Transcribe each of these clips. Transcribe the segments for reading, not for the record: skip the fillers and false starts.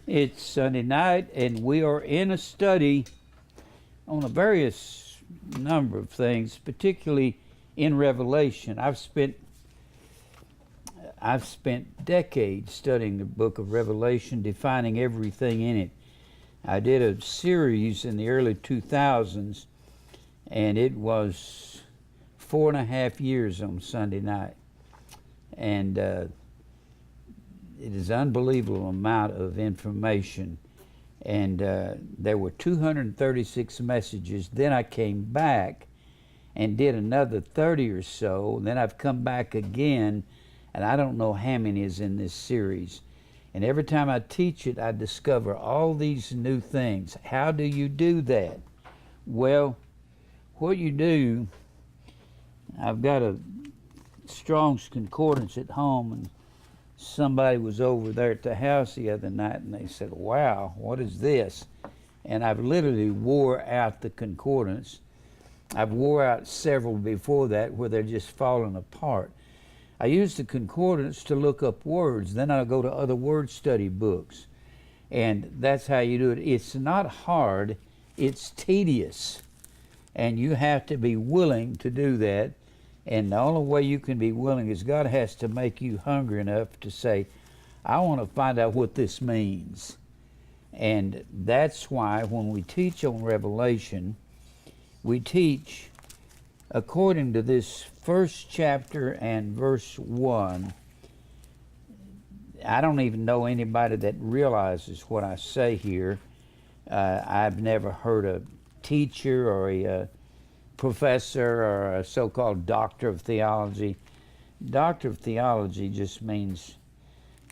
It's Sunday night, and we are in a study on a various number of things, particularly in Revelation. I've spent decades studying the book of Revelation, defining everything in it. I did a series in the early 2000s, and it was 4.5 years on Sunday night. And it is an unbelievable amount of information. And there were 236 messages. Then I came back and did another 30 or so. Then I've come back again, and I don't know how many is in this series. And every time I teach it, I discover all these new things. How do you do that? Well, what you do, I've got a Strong's Concordance at home, and somebody was over there at the house the other night, and they said, "Wow, what is this?" And I've literally wore out the concordance. I've wore out several before that where they're just falling apart. I use the concordance to look up words. Then I'll go to other word study books. And that's how you do it. It's not hard, it's tedious. And you have to be willing to do that. And the only way you can be willing is God has to make you hungry enough to say, I want to find out what this means. And that's why when we teach on Revelation, we teach according to this first chapter and verse 1. I don't even know anybody that realizes what I say here. I've never heard a teacher or a professor or a so-called doctor of theology. Doctor of theology just means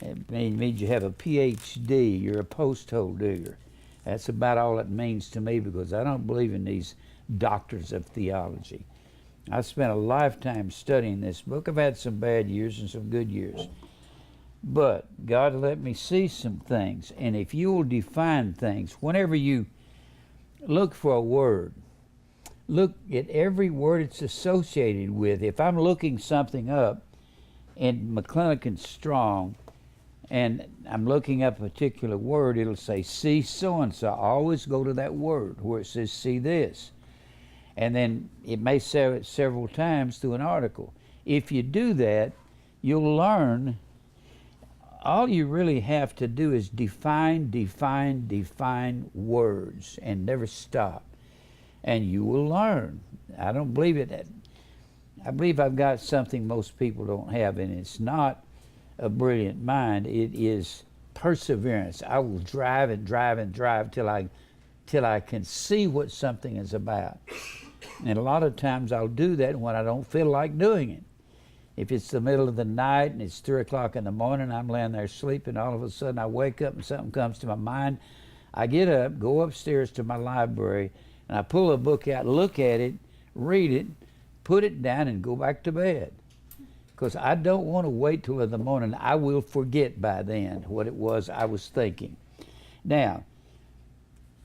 you have a PhD, you're a post-holder. That's about all it means to me, because I don't believe in these doctors of theology. I spent a lifetime studying this book. I've had some bad years and some good years. But God let me see some things. And if you will define things, whenever you look for a word, look at every word it's associated with. If I'm looking something up in McClellan Strong, and I'm looking up a particular word, it'll say, see so-and-so. I always go to that word where it says, see this. And then it may say it several times through an article. If you do that, you'll learn. All you really have to do is define words and never stop. And you will learn. I don't believe it. I believe I've got something most people don't have, and it's not a brilliant mind. It is perseverance. I will drive and drive and drive till I can see what something is about. And a lot of times I'll do that when I don't feel like doing it. If it's the middle of the night and it's 3 o'clock in the morning, I'm laying there sleeping, all of a sudden I wake up and something comes to my mind. I get up, go upstairs to my library, and I pull a book out, look at it, read it, put it down, and go back to bed. Because I don't want to wait till in the morning. I will forget by then what it was I was thinking. Now,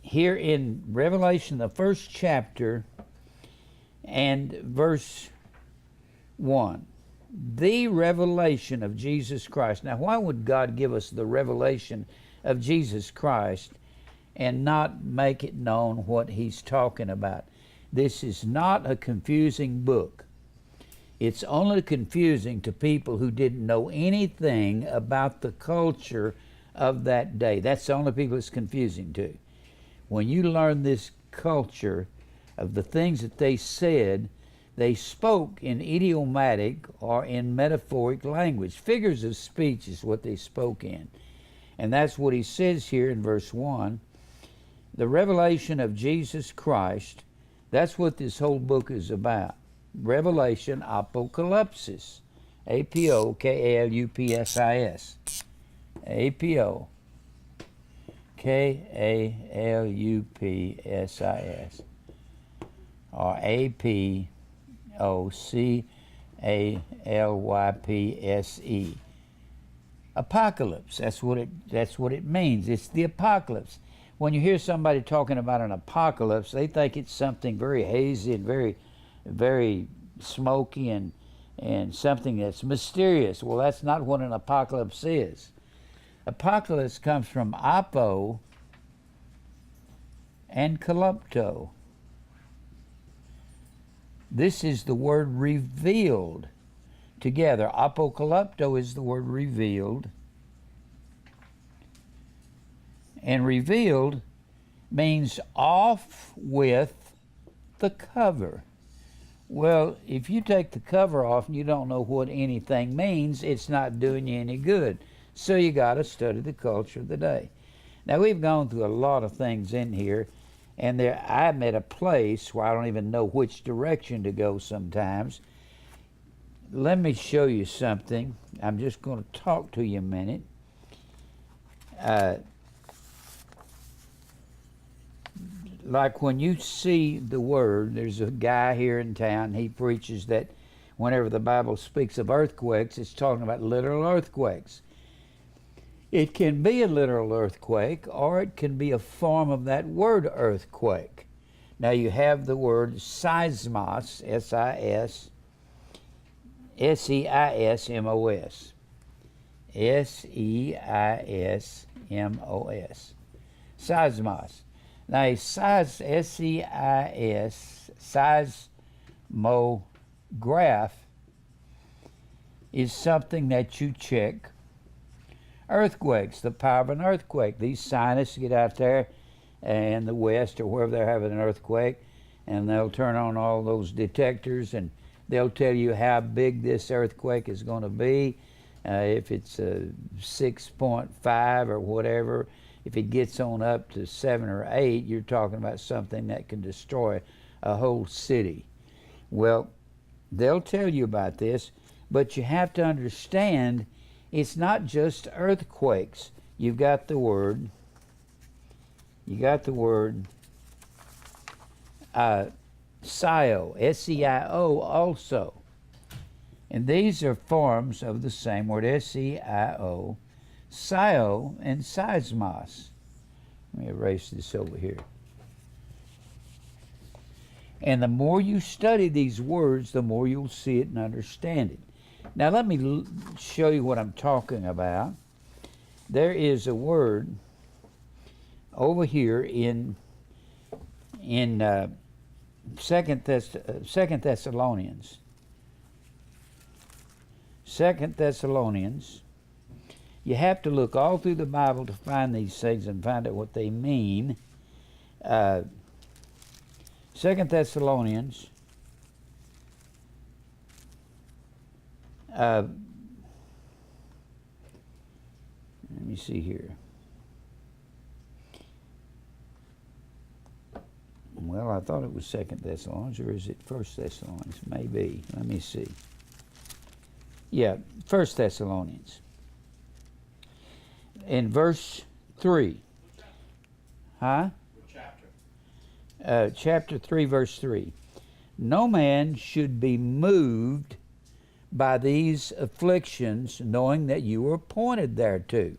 here in Revelation, the first chapter and verse 1, the revelation of Jesus Christ. Now, why would God give us the revelation of Jesus Christ and not make it known what He's talking about? This is not a confusing book. It's only confusing to people who didn't know anything about the culture of that day. That's the only people it's confusing to. When you learn this culture of the things that they said, they spoke in idiomatic or in metaphoric language. Figures of speech is what they spoke in. And that's what he says here in verse 1. The revelation of Jesus Christ, that's what this whole book is about. Revelation Apocalypsis. A-P-O-K-A-L-U-P-S-I-S. A-P-O-K-A-L-U-P-S-I-S. Or A-P-O-C-A-L-Y-P-S-E. Apocalypse. That's what it means. It's the apocalypse. When you hear somebody talking about an apocalypse, they think it's something very hazy and very smoky and something that's mysterious. Well, that's not what an apocalypse is. Apocalypse comes from apo and kalupto. This is the word revealed together. Apocalypto is the word revealed. And revealed means off with the cover. Well, if you take the cover off and you don't know what anything means, it's not doing you any good. So you got to study the culture of the day. Now, we've gone through a lot of things in here, and I'm at a place where I don't even know which direction to go sometimes. Let me show you something. I'm just going to talk to you a minute. Like when you see the word, there's a guy here in town, he preaches that whenever the Bible speaks of earthquakes, it's talking about literal earthquakes. It can be a literal earthquake, or it can be a form of that word earthquake. Now you have the word seismos, S-E-I-S-M-O-S. S-E-I-S-M-O-S. Seismos. Now, a S-E-I-S, seismograph, is something that you check earthquakes, the power of an earthquake. These scientists get out there in the West or wherever they're having an earthquake, and they'll turn on all those detectors, and they'll tell you how big this earthquake is going to be, if it's a 6.5 or whatever. If it gets on up to 7 or 8, you're talking about something that can destroy a whole city. Well, they'll tell you about this, but you have to understand it's not just earthquakes. You've got the word SIO, S-E-I-O also. And these are forms of the same word, S-E-I-O, SIO and seismos. Let me erase this over here. And the more you study these words, the more you'll see it and understand it. Now let me show you what I'm talking about. There is a word over here in 2 Thessalonians. 2 Thessalonians. You have to look all through the Bible to find these things and find out what they mean. 2 Thessalonians. Let me see here. Well, I thought it was 2 Thessalonians, or is it 1 Thessalonians? Maybe. Let me see. Yeah, 1 Thessalonians. In verse 3. Huh? What chapter? Chapter 3, verse 3. No man should be moved by these afflictions, knowing that you were appointed thereto.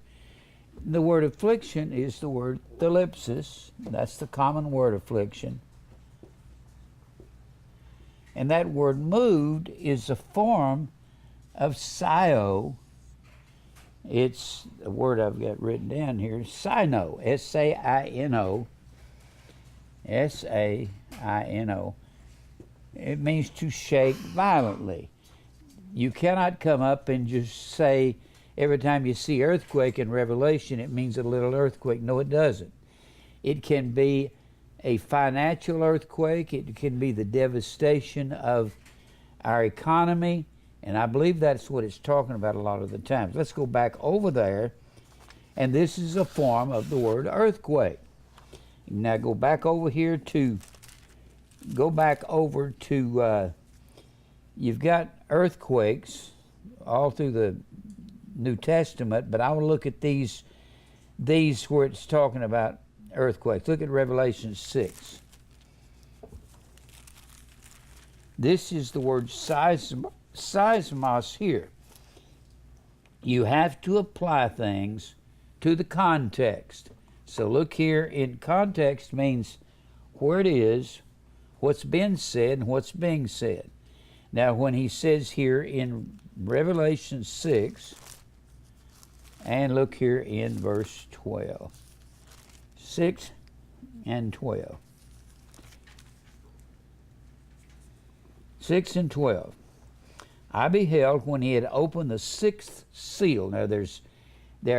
The word affliction is the word thlipsis. That's the common word, affliction. And that word moved is a form of sio. It's a word I've got written down here, sino, S-A-I-N-O. S-A-I-N-O. It means to shake violently. You cannot come up and just say, every time you see earthquake in Revelation, it means a little earthquake. No, it doesn't. It can be a financial earthquake. It can be the devastation of our economy. And I believe that's what it's talking about a lot of the times. Let's go back over there. And this is a form of the word earthquake. Now go back over here to, you've got earthquakes all through the New Testament, but I will look at these where it's talking about earthquakes. Look at Revelation 6. This is the word seismos here. You have to apply things to the context. So look here, in context means where it is, what's been said, and what's being said. Now when he says here in Revelation 6, And look here in verse 12. 6 and 12. 6 and 12. I beheld when he had opened the sixth seal. Now there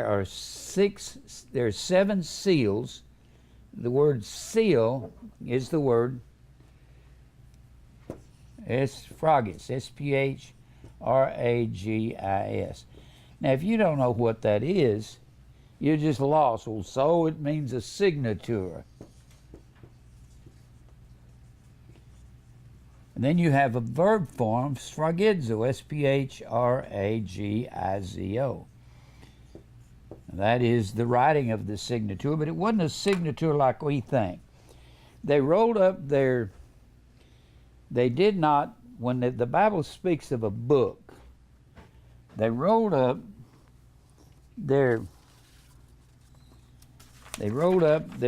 are 7 seals. The word seal is the word Sphragus, S-P-H-R-A-G-I-S. Now, if you don't know what that is, you're just lost. Well, so it means a signature. And then you have a verb form, sphragizo, S-P-H-R-A-G-I-Z-O. That is the writing of the signature, but it wasn't a signature like we think. They rolled up they did not, when the Bible speaks of a book, they rolled up their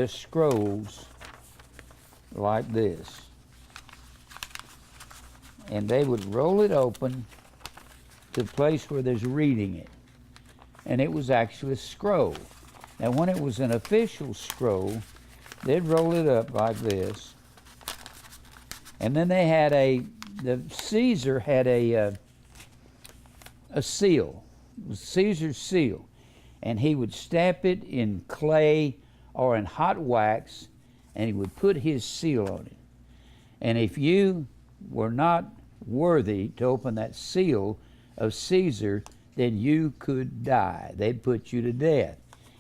scrolls like this. And they would roll it open to the place where there's reading it. And it was actually a scroll. Now when it was an official scroll, they'd roll it up like this. And then they had Caesar had a seal. It was Caesar's seal. And he would stamp it in clay or in hot wax, and he would put his seal on it. And if you were not worthy to open that seal of Caesar, then you could die. They'd put you to death.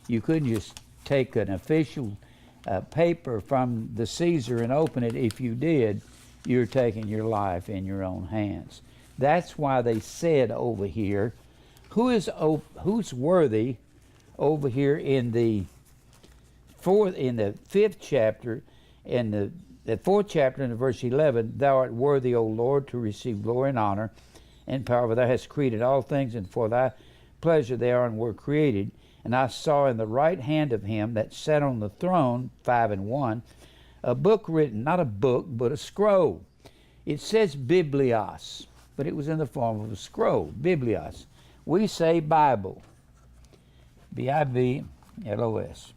You couldn't just take an official paper from the Caesar and open it. If you did, you're taking your life in your own hands. That's why they said over here, who's worthy over here in the 5th chapter, in the 4th chapter in verse 11, thou art worthy, O Lord, to receive glory and honor and power, for thou hast created all things, and for thy pleasure they are and were created. And I saw in the right hand of him that sat on the throne, 5 and 1, a book written, not a book, but a scroll. It says Biblios, but it was in the form of a scroll, Biblios. We say Bible, B-I-B-L-O-S,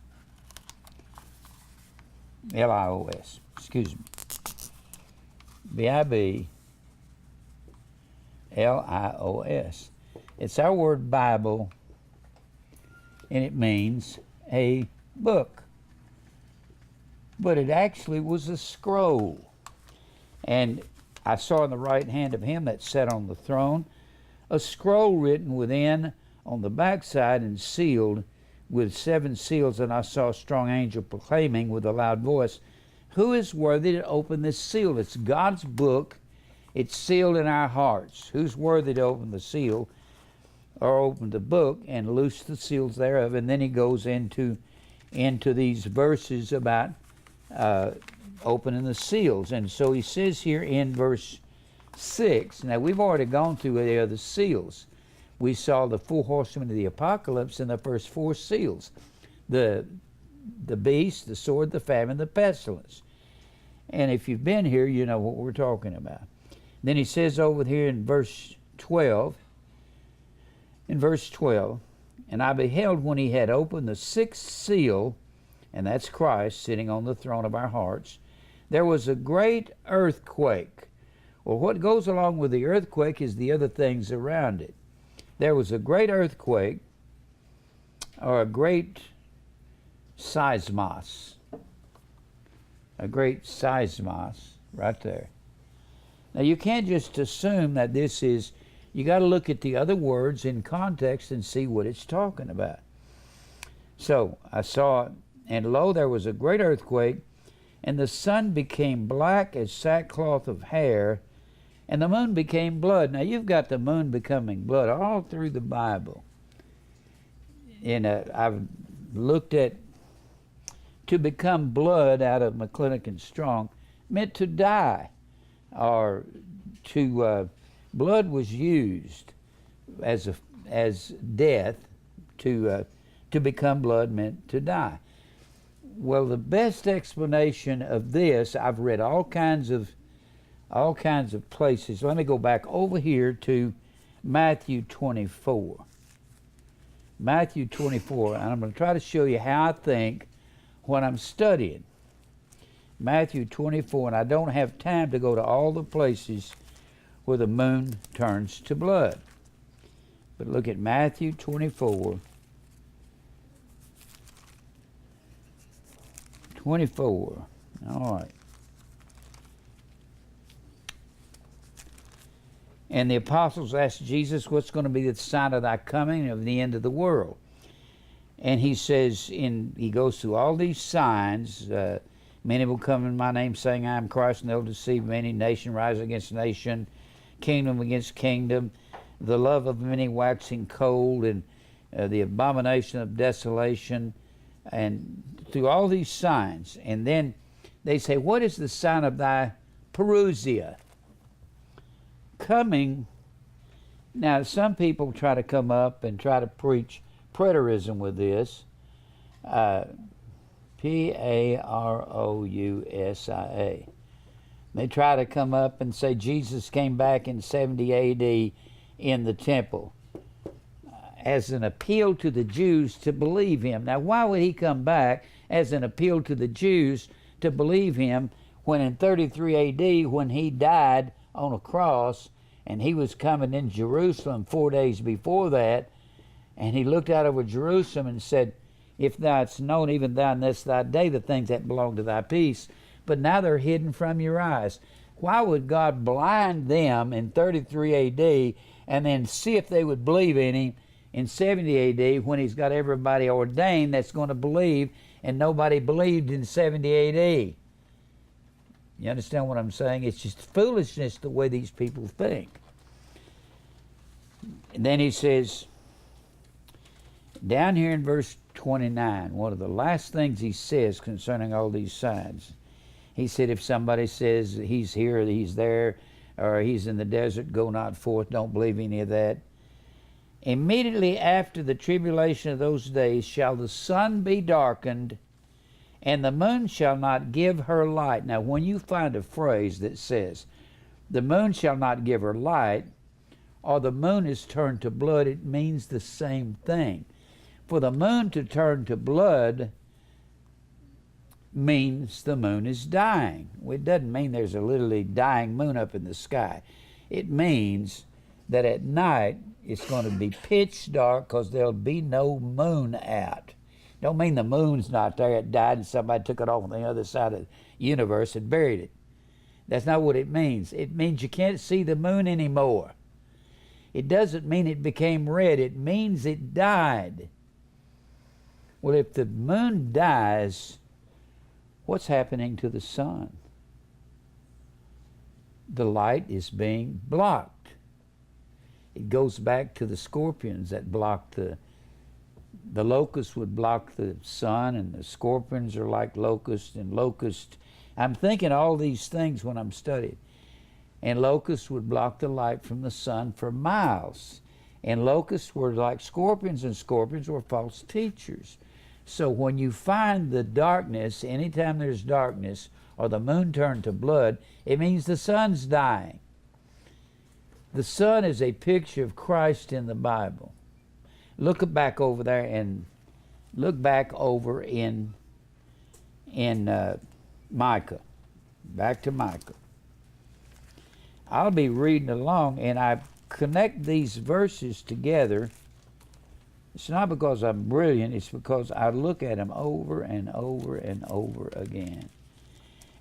L-I-O-S, excuse me, B-I-B-L-I-O-S. It's our word Bible, and it means a book. But it actually was a scroll. And I saw in the right hand of him that sat on the throne a scroll written within on the backside and sealed with 7 seals. And I saw a strong angel proclaiming with a loud voice, who is worthy to open this seal? It's God's book. It's sealed in our hearts. Who's worthy to open the seal or open the book and loose the seals thereof? And then he goes into these verses about opening the seals. And so he says here in verse 6, now we've already gone through the other seals. We saw the 4 horsemen of the apocalypse in the first 4 seals. The beast, the sword, the famine, the pestilence. And if you've been here, you know what we're talking about. Then he says over here in verse 12, and I beheld when he had opened the 6th seal, and that's Christ sitting on the throne of our hearts, there was a great earthquake. Well, what goes along with the earthquake is the other things around it. There was a great earthquake, or a great seismos. A great seismos, right there. Now, you can't just assume that this is, you got to look at the other words in context and see what it's talking about. So, I saw, and lo, there was a great earthquake, and the sun became black as sackcloth of hair, and the moon became blood. Now, you've got the moon becoming blood all through the Bible. And I've looked at, to become blood out of McClintock and Strong meant to die, or to blood was used as death. To become blood meant to die. Well, the best explanation of this, I've read all kinds of places. Let me go back over here to Matthew 24. Matthew 24, and I'm going to try to show you how I think when I'm studying. Matthew 24, and I don't have time to go to all the places where the moon turns to blood. But look at Matthew 24. 24. All right. And the apostles asked Jesus, what's going to be the sign of thy coming and of the end of the world? And he says, he goes through all these signs. Many will come in my name saying, I am Christ, and they'll deceive many. Nation rise against nation, kingdom against kingdom. The love of many waxing cold, and the abomination of desolation, and through all these signs. And then they say, what is the sign of thy parousia? Coming. Now, some people try to come up and try to preach preterism with this. Parousia. They try to come up and say Jesus came back in 70 A.D. in the temple as an appeal to the Jews to believe him. Now, why would he come back as an appeal to the Jews to believe him when in 33 A.D., when he died on a cross, and he was coming in Jerusalem 4 days before that, and he looked out over Jerusalem and said, if thou hadst known, even thou in this thy day, the things that belong to thy peace, but now they're hidden from your eyes. Why would God blind them in 33 A.D. and then see if they would believe in him in 70 A.D. when he's got everybody ordained that's going to believe, and nobody believed in 70 A.D.? You understand what I'm saying? It's just foolishness the way these people think. And then he says, down here in verse 29, one of the last things he says concerning all these signs, he said, if somebody says he's here, or he's there, or he's in the desert, go not forth, don't believe any of that. Immediately after the tribulation of those days shall the sun be darkened, and the moon shall not give her light. Now, when you find a phrase that says, the moon shall not give her light, or the moon is turned to blood, it means the same thing. For the moon to turn to blood means the moon is dying. Well, it doesn't mean there's a literally dying moon up in the sky. It means that at night it's going to be pitch dark because there'll be no moon out. Don't mean the moon's not there. It died and somebody took it off on the other side of the universe and buried it. That's not what it means. It means you can't see the moon anymore. It doesn't mean it became red. It means it died. Well, if the moon dies, what's happening to the sun? The light is being blocked. It goes back to the scorpions that blocked the locusts would block the sun, and the scorpions are like locusts, and locusts. I'm thinking all these things when I'm studying. And locusts would block the light from the sun for miles. And locusts were like scorpions, and scorpions were false teachers. So when you find the darkness, anytime there's darkness, or the moon turned to blood, it means the sun's dying. The sun is a picture of Christ in the Bible. Look back over there and look back over in Micah. Back to Micah. I'll be reading along, and I connect these verses together. It's not because I'm brilliant, it's because I look at them over and over and over again.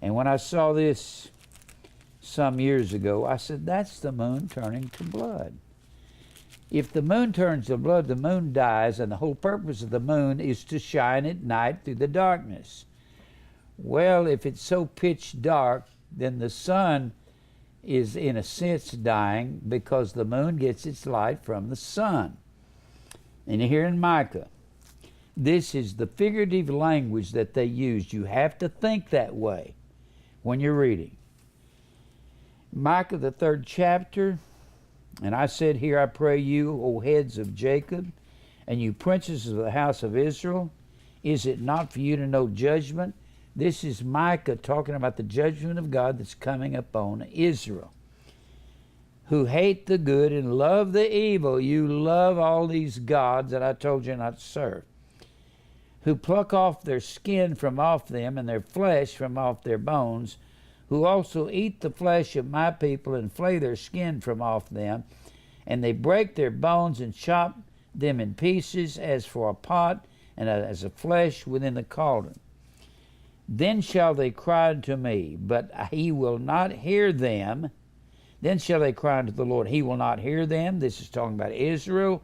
And when I saw this some years ago, I said, that's the moon turning to blood. If the moon turns to blood, the moon dies, and the whole purpose of the moon is to shine at night through the darkness. Well, if it's so pitch dark, then the sun is in a sense dying because the moon gets its light from the sun. And here in Micah, this is the figurative language that they used. You have to think that way when you're reading. Micah, the 3rd chapter, and I said, here I pray you, O heads of Jacob, and you princes of the house of Israel, is it not for you to know judgment? This is Micah talking about the judgment of God that's coming upon Israel. who hate the good and love the evil. You love all these gods that I told you not to serve. Who pluck off their skin from off them and their flesh from off their bones, who also eat the flesh of my people and flay their skin from off them, and they break their bones and chop them in pieces as for a pot and as a flesh within the cauldron. Then shall they cry unto me, but he will not hear them. Then shall they cry unto the Lord, he will not hear them. This is talking about Israel.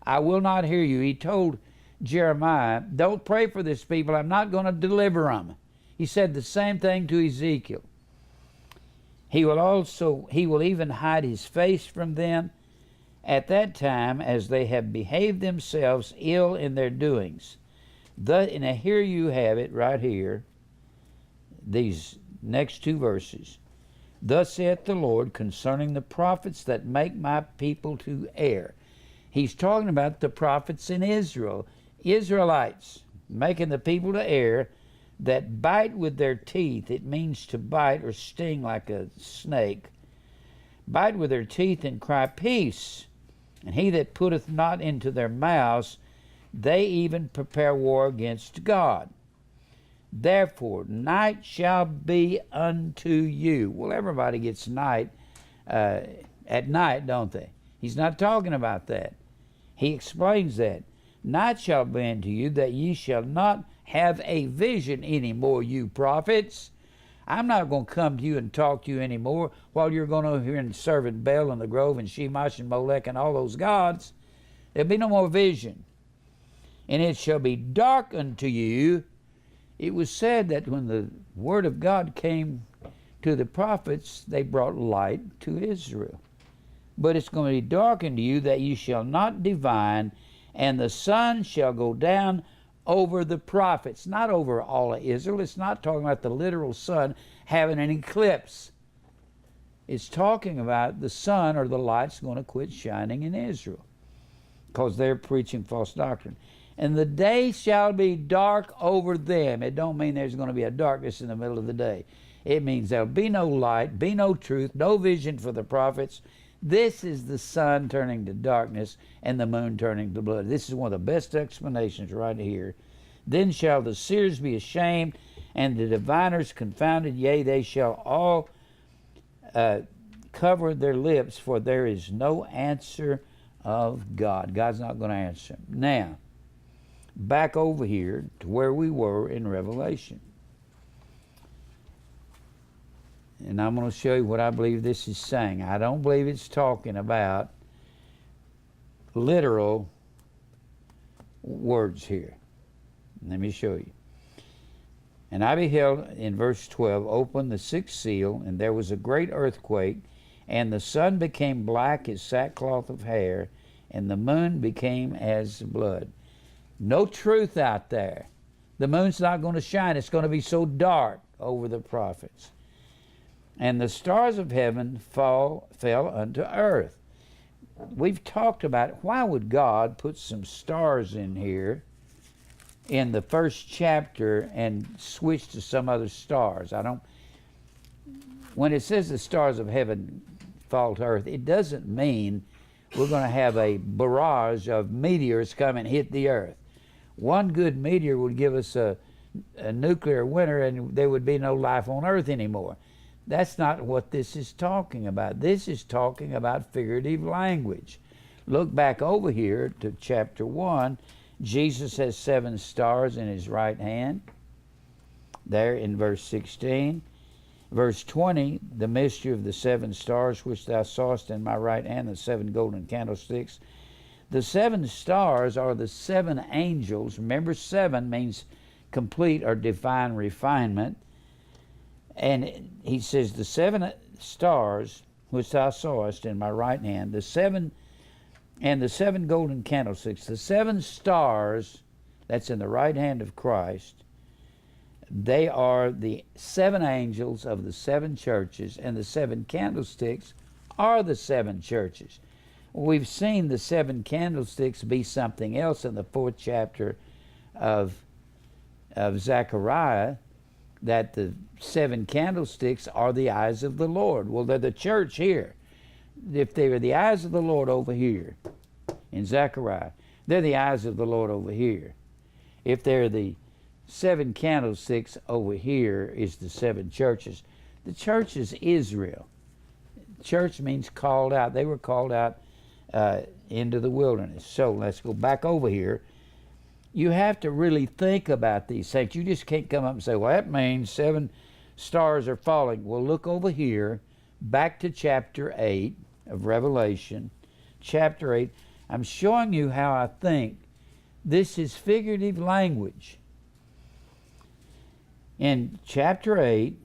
I will not hear you. He told Jeremiah, don't pray for this people. I'm not going to deliver them. He said the same thing to Ezekiel. He will even hide his face from them at that time, as they have behaved themselves ill in their doings. And here you have it right here, these next two verses. Thus saith the Lord concerning the prophets that make my people to err. He's talking about the prophets in Israel, Israelites, making the people to err, that bite with their teeth. It means to bite or sting like a snake. Bite with their teeth and cry, peace. And he that putteth not into their mouths, they even prepare war against God. Therefore, night shall be unto you. Well, everybody gets night at night, don't they? He's not talking about that. He explains that. Night shall be unto you, that ye shall not have a vision anymore, you prophets. I'm not going to come to you and talk to you anymore while you're going over here and serving Baal and the Grove and Shemash and Molech and all those gods. There'll be no more vision. And it shall be dark unto you. It was said that when the word of God came to the prophets, they brought light to Israel. But it's going to be dark unto you, that you shall not divine, and the sun shall go down over the prophets, not over all of Israel. It's not talking about the literal sun having an eclipse. It's talking about the sun or the light's going to quit shining in Israel because they're preaching false doctrine. And the day shall be dark over them. It don't mean there's going to be a darkness in the middle of the day. It means there'll be no light, be no truth, no vision for the prophets. This is the sun turning to darkness and the moon turning to blood. This is one of the best explanations right here. Then shall the seers be ashamed, and the diviners confounded. Yea, they shall all cover their lips, for there is no answer of God. God's not going to answer them. Now, back over here to where we were in Revelation. And I'm going to show you what I believe this is saying. I don't believe it's talking about literal words here. Let me show you. And I beheld, in verse 12, open the sixth seal, and there was a great earthquake, and the sun became black as sackcloth of hair, and the moon became as blood. No truth out there. The moon's not going to shine. It's going to be so dark over the prophets. And the stars of heaven fell unto earth. We've talked about why would God put some stars in here in the first chapter and switch to some other stars. When it says the stars of heaven fall to earth, it doesn't mean we're going to have a barrage of meteors come and hit the earth. One good meteor would give us a nuclear winter and there would be no life on earth anymore. That's not what this is talking about. This is talking about figurative language. Look back over here to chapter 1. Jesus has 7 stars in his right hand. There in verse 16. Verse 20, the mystery of the 7 stars which thou sawest in my right hand, the 7 golden candlesticks. The 7 stars are the 7 angels. Remember, 7 means complete or divine refinement. And he says, the 7 stars which thou sawest in my right hand, the 7 golden candlesticks, the 7 stars that's in the right hand of Christ, they are the 7 angels of the 7 churches, and the 7 candlesticks are the 7 churches. We've seen the 7 candlesticks be something else in the 4th chapter of Zechariah, that the 7 candlesticks are the eyes of the Lord. Well, they're the church here. if they are the eyes of the Lord over here, in Zechariah, they're the eyes of the Lord over here. If they're the 7 candlesticks over here is the 7 churches. The church is Israel. Church means called out. They were called out into the wilderness. So let's go back over here. You have to really think about these things. You just can't come up and say, well, that means 7 stars are falling. Well, look over here, back to chapter 8 of Revelation. Chapter 8. I'm showing you how I think. This is figurative language. In chapter 8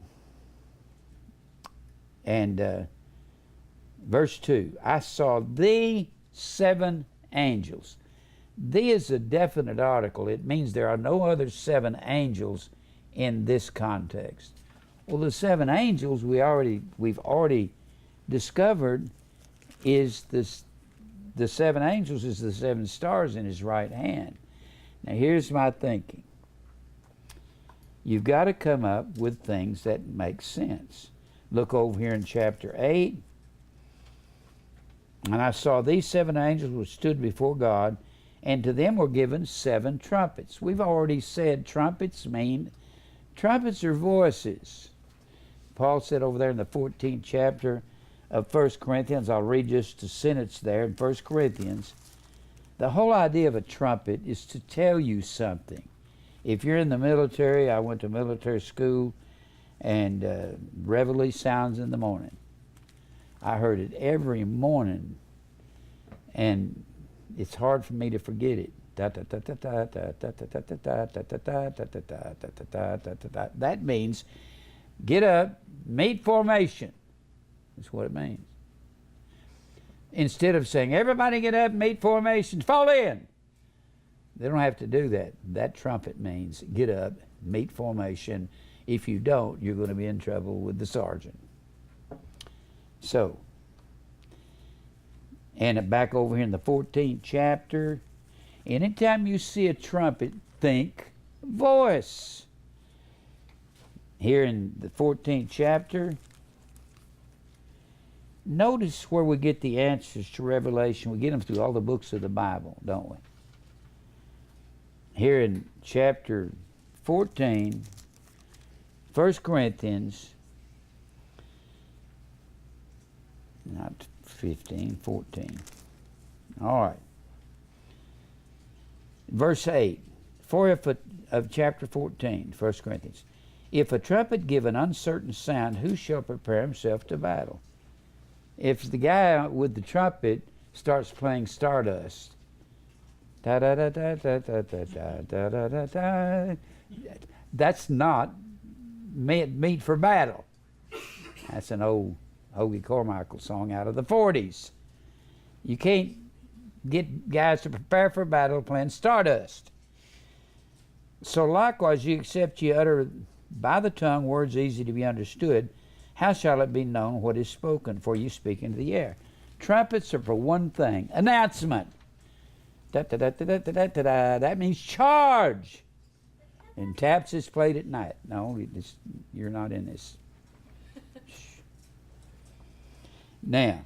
and verse 2, I saw the 7 angels. The is a definite article. It means there are no other 7 angels in this context. Well, the 7 angels we've already discovered is this. The 7 angels is the 7 stars in his right hand. Now here's my thinking. You've got to come up with things that make sense. Look over here in chapter 8. And I saw these 7 angels which stood before God, and to them were given 7 trumpets. We've already said trumpets are voices. Paul said over there in the 14th chapter of 1 Corinthians, I'll read just a sentence there in 1 Corinthians. The whole idea of a trumpet is to tell you something. If you're in the military, I went to military school, and reveille sounds in the morning. I heard it every morning, and it's hard for me to forget it. That means get up, meet formation. That's what it means. Instead of saying, everybody get up, meet formations, fall in. They don't have to do that. That trumpet means get up, meet formation. If you don't, you're going to be in trouble with the sergeant. So, and back over here in the 14th chapter, anytime you see a trumpet, think voice. Here in the 14th chapter, notice where we get the answers to Revelation. We get them through all the books of the Bible, don't we? Here in chapter 14, 1 Corinthians, not 15, 14. All right. Verse 8, of chapter 14, 1 Corinthians. If a trumpet give an uncertain sound, who shall prepare himself to battle? If the guy with the trumpet starts playing Stardust, that's not meet for battle. That's an old Hoagie Carmichael song out of the 40s. You can't get guys to prepare for battle playing Stardust. So likewise, you except you utter by the tongue words easy to be understood, how shall it be known what is spoken? For you speak into the air. Trumpets are for one thing, announcement. That means charge. And taps is played at night. No, you're not in this. Now,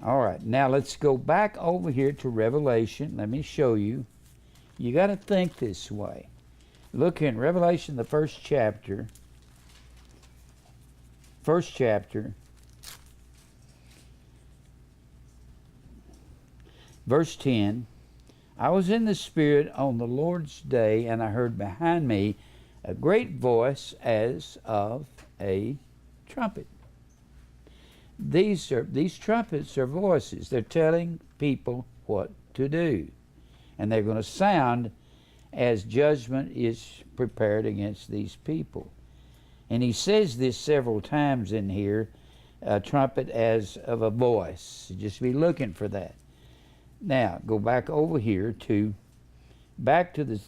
all right, now let's go back over here to Revelation. Let me show you. You got to think this way. Look in Revelation, the first chapter. First chapter. Verse 10. I was in the Spirit on the Lord's day, and I heard behind me a great voice as of a trumpet. These trumpets are voices. They're telling people what to do. And they're going to sound as judgment is prepared against these people. And he says this several times in here, a trumpet as of a voice. Just be looking for that. Now, go back over here to, back to the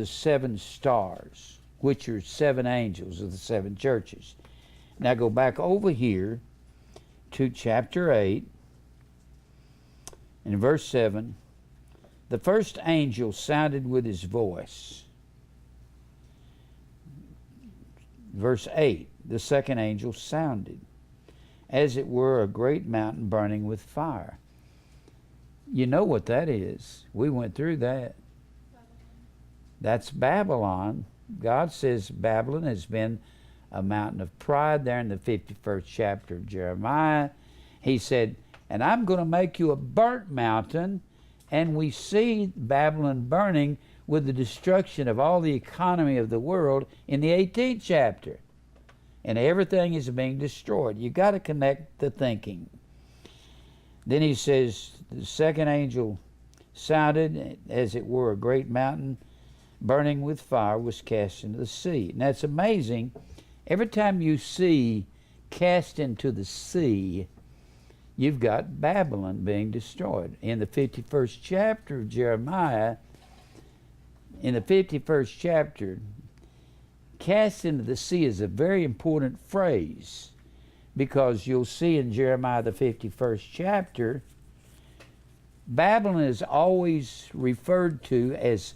7 stars, which are 7 angels of the 7 churches. Now go back over here to chapter 8, in verse 7. The first angel sounded with his voice. Verse 8, the second angel sounded, as it were a great mountain burning with fire. You know what that is. We went through that. That's Babylon. God says Babylon has been a mountain of pride there in the 51st chapter of Jeremiah. He said, and I'm going to make you a burnt mountain. And we see Babylon burning with the destruction of all the economy of the world in the 18th chapter. And everything is being destroyed. You've got to connect the thinking. Then he says, the second angel sounded, as it were a great mountain burning with fire was cast into the sea. And that's amazing. Every time you see cast into the sea, you've got Babylon being destroyed. In the 51st chapter of Jeremiah, in the 51st chapter, cast into the sea is a very important phrase, because you'll see in Jeremiah the 51st chapter, Babylon is always referred to as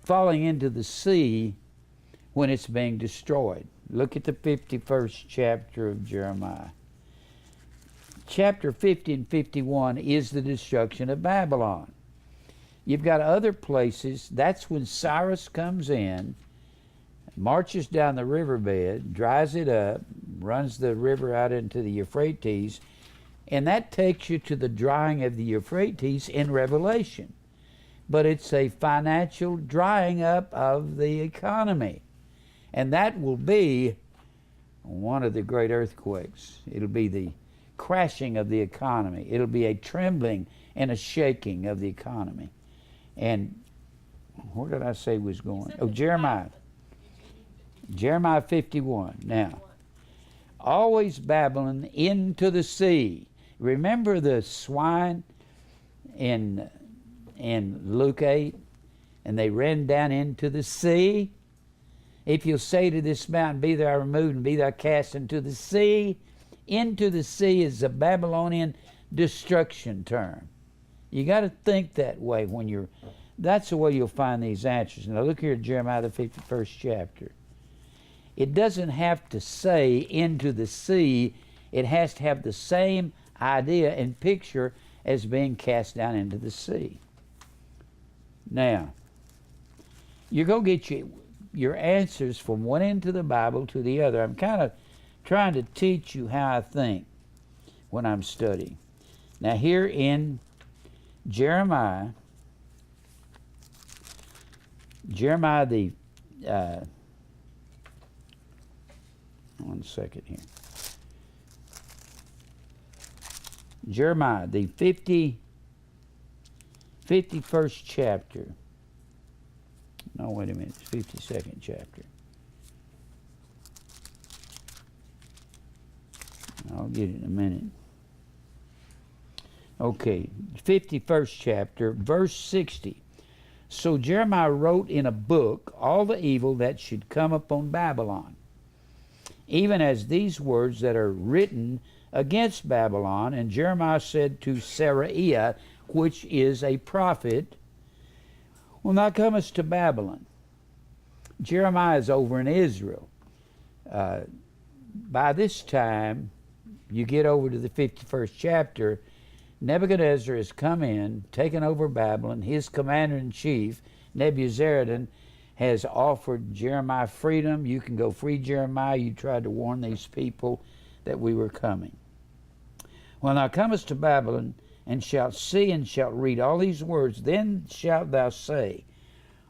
falling into the sea when it's being destroyed. Look at the 51st chapter of Jeremiah. Chapter 50 and 51 is the destruction of Babylon. You've got other places. That's when Cyrus comes in, marches down the riverbed, dries it up, runs the river out into the Euphrates, and that takes you to the drying of the Euphrates in Revelation. But it's a financial drying up of the economy. And that will be one of the great earthquakes. It'll be the crashing of the economy. It'll be a trembling and a shaking of the economy. And where did I say was going? Oh, Jeremiah. Jeremiah 51. Now, always Babylon into the sea. Remember the swine in Luke 8? And they ran down into the sea. If you'll say to this mountain, be thou removed and be thou cast into the sea is a Babylonian destruction term. You got to think that way when you're, that's the way you'll find these answers. Now look here at Jeremiah the 51st chapter. It doesn't have to say into the sea. It has to have the same idea and picture as being cast down into the sea. Now, you're going to get your answers from one end of the Bible to the other. I'm kind of trying to teach you how I think when I'm studying. Now here in Jeremiah the, one second here. Jeremiah, the 51st chapter. No, wait a minute, it's 52nd chapter. I'll get it in a minute. Okay, 51st chapter, verse 60. So Jeremiah wrote in a book all the evil that should come upon Babylon, even as these words that are written against Babylon. And Jeremiah said to Seraiah, which is a prophet, when thou comest to Babylon. Jeremiah is over in Israel. By this time, you get over to the 51st chapter, Nebuchadnezzar has come in, taken over Babylon. His commander-in-chief, Nebuzaradan, has offered Jeremiah freedom. You can go free Jeremiah. You tried to warn these people that we were coming. When thou comest to Babylon, and shalt see and shalt read all these words, then shalt thou say,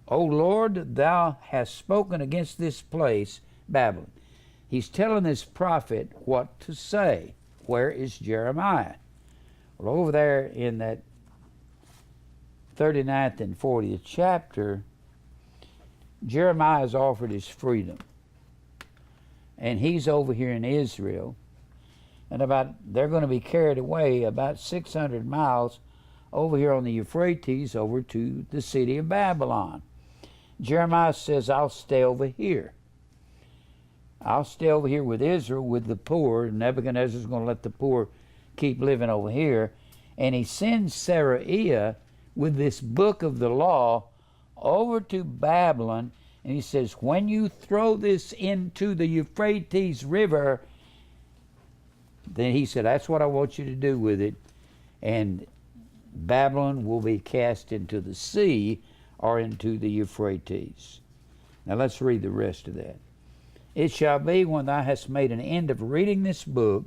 O Lord, thou hast spoken against this place, Babylon. He's telling this prophet what to say. Where is Jeremiah? Well, over there in that 39th and 40th chapter, Jeremiah has offered his freedom. And he's over here in Israel. And they're going to be carried away about 600 miles over here on the Euphrates over to the city of Babylon. Jeremiah says, I'll stay over here. I'll stay over here with Israel, with the poor. Nebuchadnezzar's going to let the poor keep living over here. And he sends Seraiah with this book of the law over to Babylon, And he says, when you throw this into the Euphrates River, then he said, that's what I want you to do with it. And Babylon will be cast into the sea or into the Euphrates. Now let's read the rest of that. It shall be when thou hast made an end of reading this book,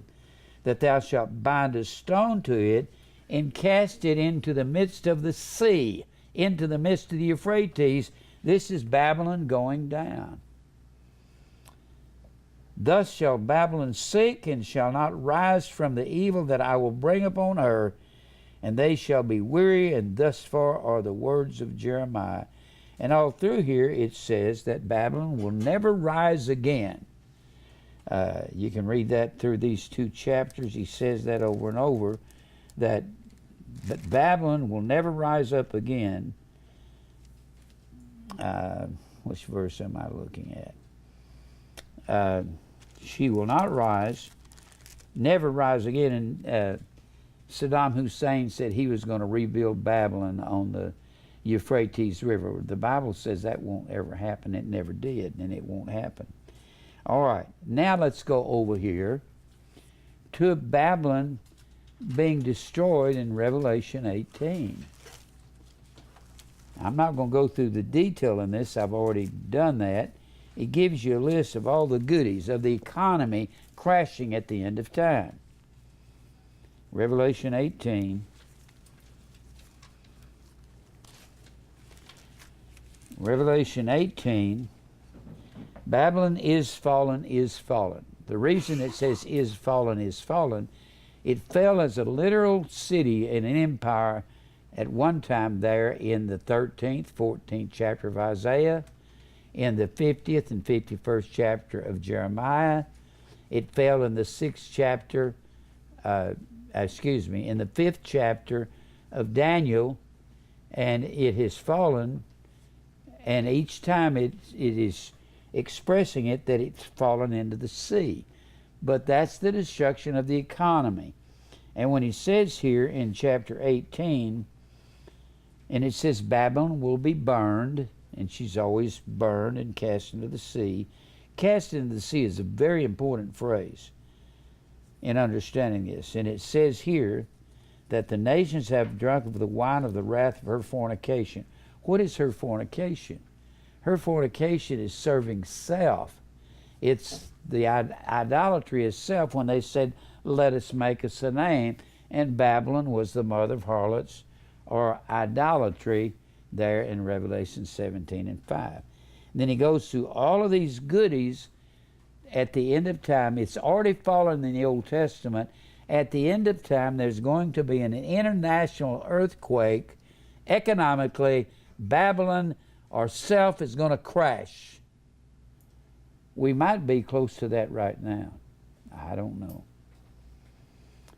that thou shalt bind a stone to it and cast it into the midst of the sea, into the midst of the Euphrates. This is Babylon going down. Thus shall Babylon sink, and shall not rise from the evil that I will bring upon her, and they shall be weary. And thus far are the words of Jeremiah. And all through here it says that Babylon will never rise again. You can read that through these 2 chapters. He says that over and over, that Babylon will never rise up again. Which verse am I looking at? She will not rise, never rise again. And Saddam Hussein said he was going to rebuild Babylon on the Euphrates River. The Bible says that won't ever happen. It never did, and it won't happen. All right, now let's go over here to Babylon being destroyed in Revelation 18. I'm not going to go through the detail in this. I've already done that. It gives you a list of all the goodies of the economy crashing at the end of time. Revelation 18. Revelation 18. Babylon is fallen, is fallen. The reason it says is fallen, it fell as a literal city and an empire at one time there in the 13th, 14th chapter of Isaiah, in the 50th and 51st chapter of Jeremiah. It fell in the 6th chapter, in the 5th chapter of Daniel, and it has fallen, and each time it is expressing it that it's fallen into the sea. But that's the destruction of the economy. And when he says here in chapter 18, and it says Babylon will be burned, and she's always burned and cast into the sea. Cast into the sea is a very important phrase in understanding this. And it says here that the nations have drunk of the wine of the wrath of her fornication. What is her fornication? Her fornication is serving self. It's the idolatry of self when they said, let us make us a name. And Babylon was the mother of harlots or idolatry there in Revelation 17 and 5. And then he goes through all of these goodies at the end of time. It's already fallen in the Old Testament. At the end of time, there's going to be an international earthquake. Economically, Babylon or self is going to crash. We might be close to that right now. I don't know.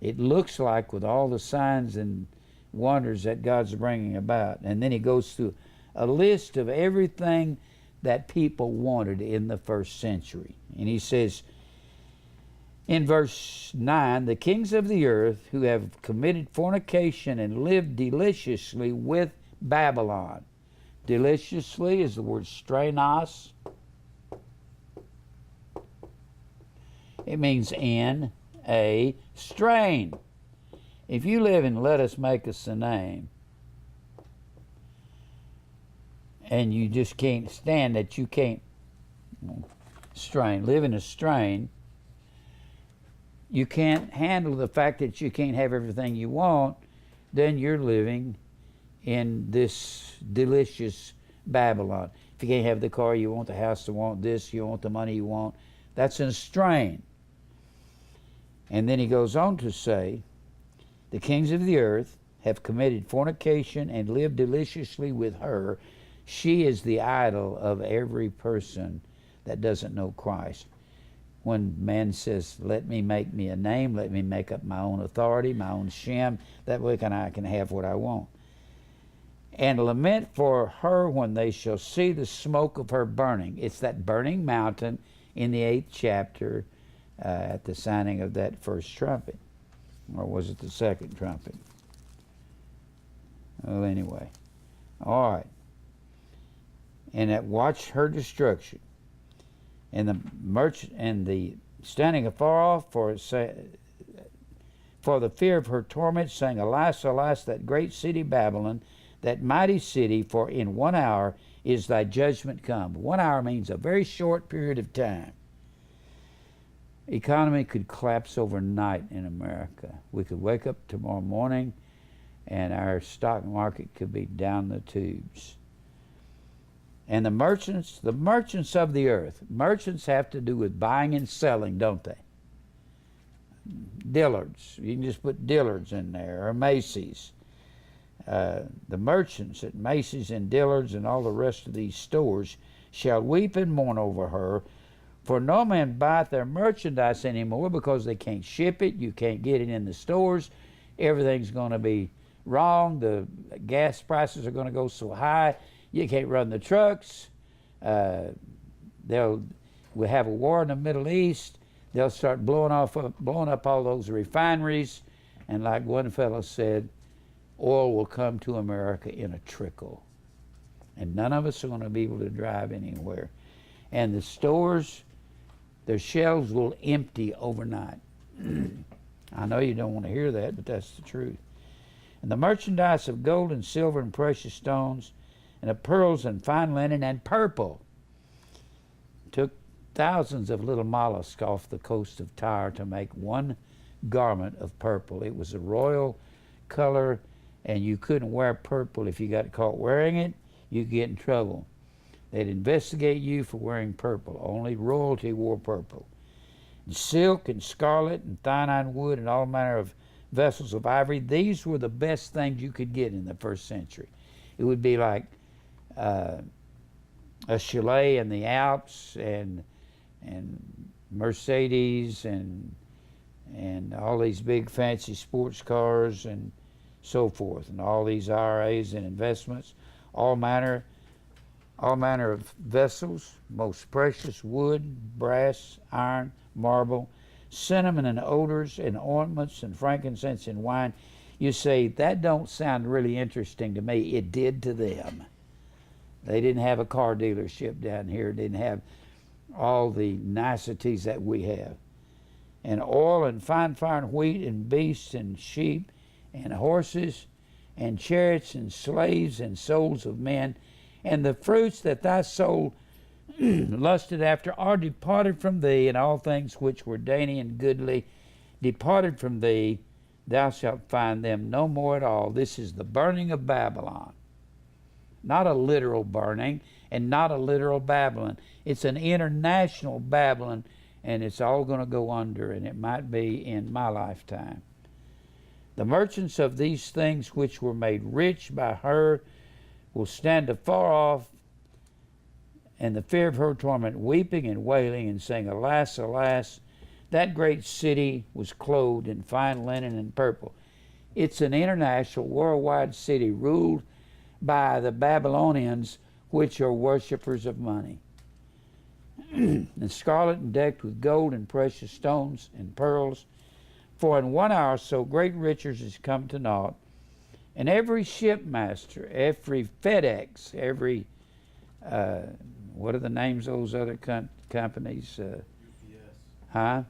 It looks like with all the signs and wonders that God's bringing about. And then he goes through a list of everything that people wanted in the first century. And he says in verse 9, the kings of the earth who have committed fornication and lived deliciously with Babylon. Deliciously is the word stranos. It means in a strain. If you live in let us make us a name, and you just can't stand that you can't live in a strain, you can't handle the fact that you can't have everything you want, then you're living in this delicious Babylon. If you can't have the car you want, the house you want, this, you want the money you want, that's in a strain. And then he goes on to say, the kings of the earth have committed fornication and lived deliciously with her. She is the idol of every person that doesn't know Christ. When man says, let me make me a name, let me make up my own authority, my own shem, that way I can have what I want. And lament for her when they shall see the smoke of her burning. It's that burning mountain in the 8th chapter at the sounding of that first trumpet. Or was it the second trumpet? Well, anyway. All right. and that watched her destruction. And the merchant and the standing afar off for the fear of her torment, saying, Alas, alas, that great city Babylon, that mighty city, for in 1 hour is thy judgment come. 1 hour means a very short period of time. Economy could collapse overnight in America. We could wake up tomorrow morning and our stock market could be down the tubes. And the merchants of the earth. Merchants have to do with buying and selling, don't they? Dillards. You can just put Dillards in there, or Macy's. The merchants at Macy's and Dillard's and all the rest of these stores shall weep and mourn over her, for no man buyeth their merchandise anymore, because they can't ship it, you can't get it in the stores, everything's going to be wrong, the gas prices are going to go so high, you can't run the trucks, we'll have a war in the Middle East, they'll start blowing up all those refineries, and like one fellow said, oil will come to America in a trickle. And none of us are going to be able to drive anywhere. And the stores, their shelves will empty overnight. I know you don't want to hear that, but that's the truth. And the merchandise of gold and silver and precious stones, and of pearls and fine linen and purple, took thousands of little mollusks off the coast of Tyre to make one garment of purple. It was a royal color, and you couldn't wear purple. If you got caught wearing it, you'd get in trouble. They'd investigate you for wearing purple. Only royalty wore purple. And silk and scarlet and thine wood and all manner of vessels of ivory, these were the best things you could get in the first century. It would be like a chalet in the Alps and Mercedes and all these big fancy sports cars and so forth, and all these IRAs and investments, all manner of vessels, most precious wood, brass, iron, marble, cinnamon and odors and ointments and frankincense and wine. You say, that don't sound really interesting to me. It did to them. They didn't have a car dealership down here, didn't have all the niceties that we have. And oil and fine wheat and beasts and sheep and horses and chariots and slaves and souls of men, and the fruits that thy soul lusted after are departed from thee, and all things which were dainty and goodly departed from thee, thou shalt find them no more at all. This is the burning of Babylon. Not a literal burning and not a literal Babylon. It's an international Babylon, and it's all going to go under, and it might be in my lifetime. The merchants of these things which were made rich by her will stand afar off, and the fear of her torment, weeping and wailing and saying, Alas, alas, that great city was clothed in fine linen and purple. It's an international, worldwide city ruled by the Babylonians, which are worshippers of money. And scarlet and decked with gold and precious stones and pearls. For in 1 hour so great riches is come to naught. And every shipmaster, every FedEx, every, what are the names of those other companies? UPS.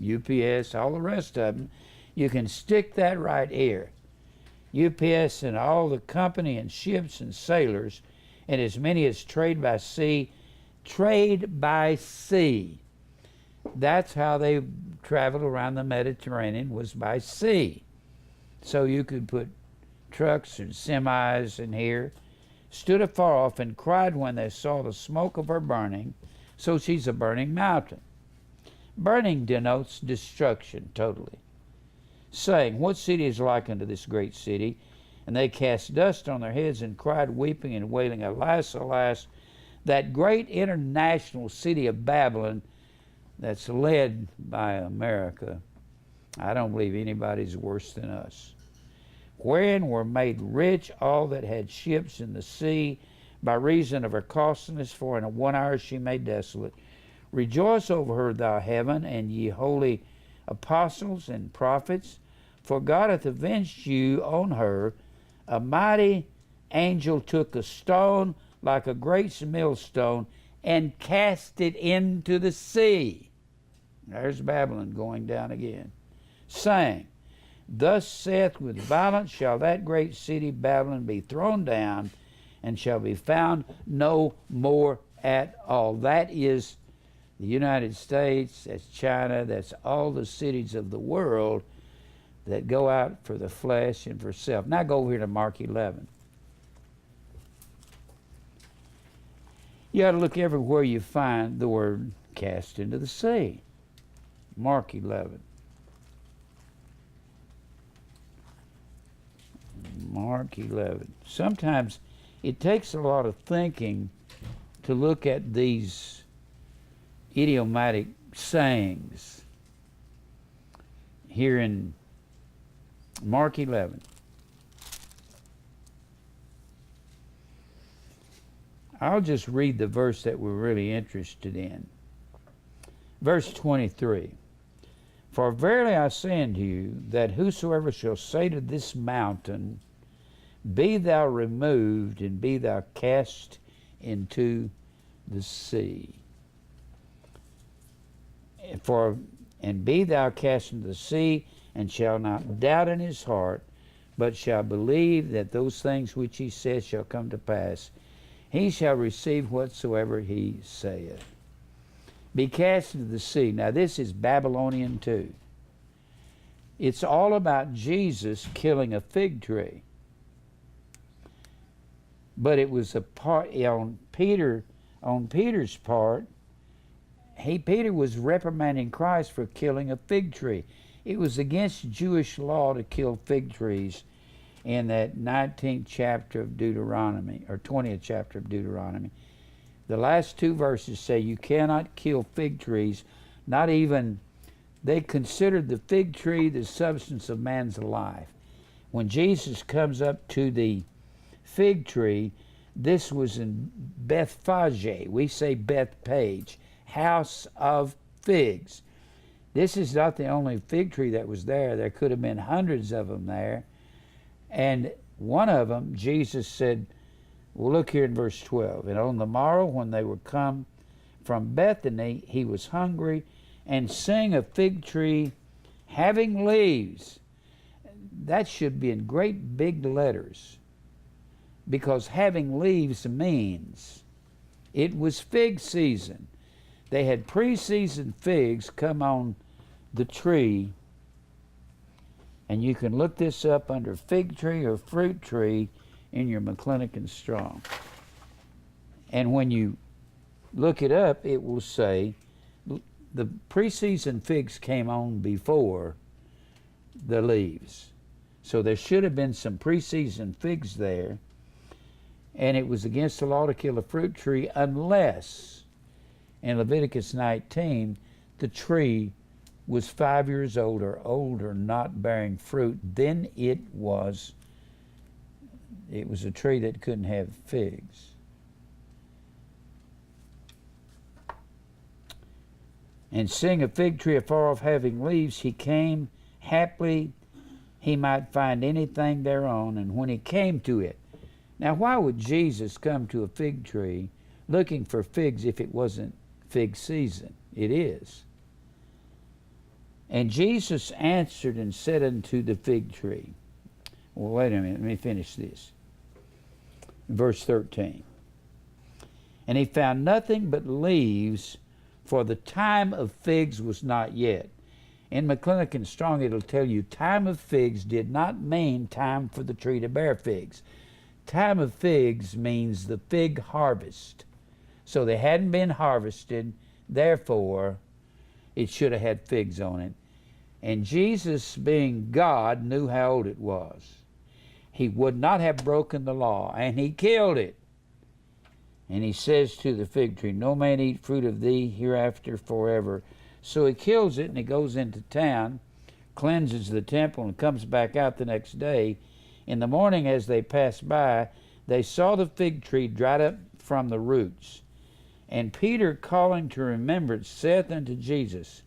UPS, all the rest of them. You can stick that right here. UPS and all the company and ships and sailors, and as many as trade by sea. That's how they traveled around the Mediterranean, was by sea. So you could put trucks and semis in here. Stood afar off and cried when they saw the smoke of her burning. So she's a burning mountain. Burning denotes destruction totally. Saying, What city is like unto this great city? And they cast dust on their heads and cried, weeping and wailing, Alas, alas, that great international city of Babylon that's led by America. I don't believe anybody's worse than us. Wherein were made rich all that had ships in the sea, by reason of her costliness, for in 1 hour she made desolate. Rejoice over her, thou heaven, and ye holy apostles and prophets, for God hath avenged you on her. A mighty angel took a stone, like a great millstone, and cast it into the sea. There's Babylon going down again. Saying, Thus saith, with violence shall that great city Babylon be thrown down, and shall be found no more at all. That is the United States, that's China, that's all the cities of the world that go out for the flesh and for self. Now go over here to Mark 11. You ought to look everywhere you find the word cast into the sea. Mark 11. Mark 11. Sometimes it takes a lot of thinking to look at these idiomatic sayings. Here in Mark 11. I'll just read the verse that we're really interested in. Verse 23. For verily I say unto you, that whosoever shall say to this mountain, Be thou removed, and be thou cast into the sea. And be thou cast into the sea, and shall not doubt in his heart, but shall believe that those things which he says shall come to pass, he shall receive whatsoever he saith. Be cast into the sea. Now this is Babylonian too. It's all about Jesus killing a fig tree. But it was a part on Peter's part. Peter was reprimanding Christ for killing a fig tree. It was against Jewish law to kill fig trees in that 19th chapter of Deuteronomy, or 20th chapter of Deuteronomy. The last two verses say you cannot kill fig trees, not even, they considered the fig tree the substance of man's life. When Jesus comes up to the fig tree, this was in Bethphage, we say Bethpage, house of figs. This is not the only fig tree that was there. There could have been hundreds of them there. And one of them, Jesus said, well, look here in verse 12. And on the morrow, when they were come from Bethany, he was hungry, and seeing a fig tree having leaves. That should be in great big letters, because having leaves means it was fig season. They had pre-season figs come on the tree, and you can look this up under fig tree or fruit tree in your McClintock and Strong. And when you look it up, it will say the pre-season figs came on before the leaves. So there should have been some pre-season figs there, and it was against the law to kill a fruit tree unless, in Leviticus 19, the tree was 5 years old or older, not bearing fruit. Then it was a tree that couldn't have figs. And seeing a fig tree afar off having leaves, he came, haply he might find anything thereon. And when he came to it, now why would Jesus come to a fig tree looking for figs if it wasn't fig season? It is. And Jesus answered and said unto the fig tree. Well, wait a minute, let me finish this. Verse 13. And he found nothing but leaves, for the time of figs was not yet. In McClintock and Strong, it'll tell you time of figs did not mean time for the tree to bear figs. Time of figs means the fig harvest. So they hadn't been harvested, therefore it should have had figs on it. And Jesus, being God, knew how old it was. He would not have broken the law, and he killed it. And he says to the fig tree, no man eat fruit of thee hereafter forever. So he kills it, and he goes into town, cleanses the temple, and comes back out the next day. In the morning, as they passed by, they saw the fig tree dried up from the roots. And Peter, calling to remembrance, saith unto Jesus,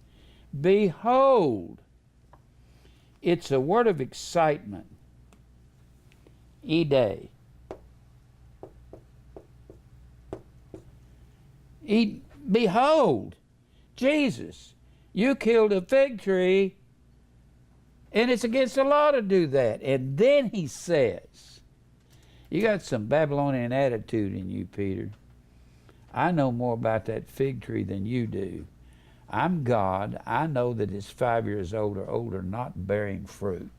Behold, it's a word of excitement. Ide. Behold, Jesus, you killed a fig tree, and it's against the law to do that. And then he says, you got some Babylonian attitude in you, Peter. I know more about that fig tree than you do. I'm God. I know that it's 5 years old or older, not bearing fruit.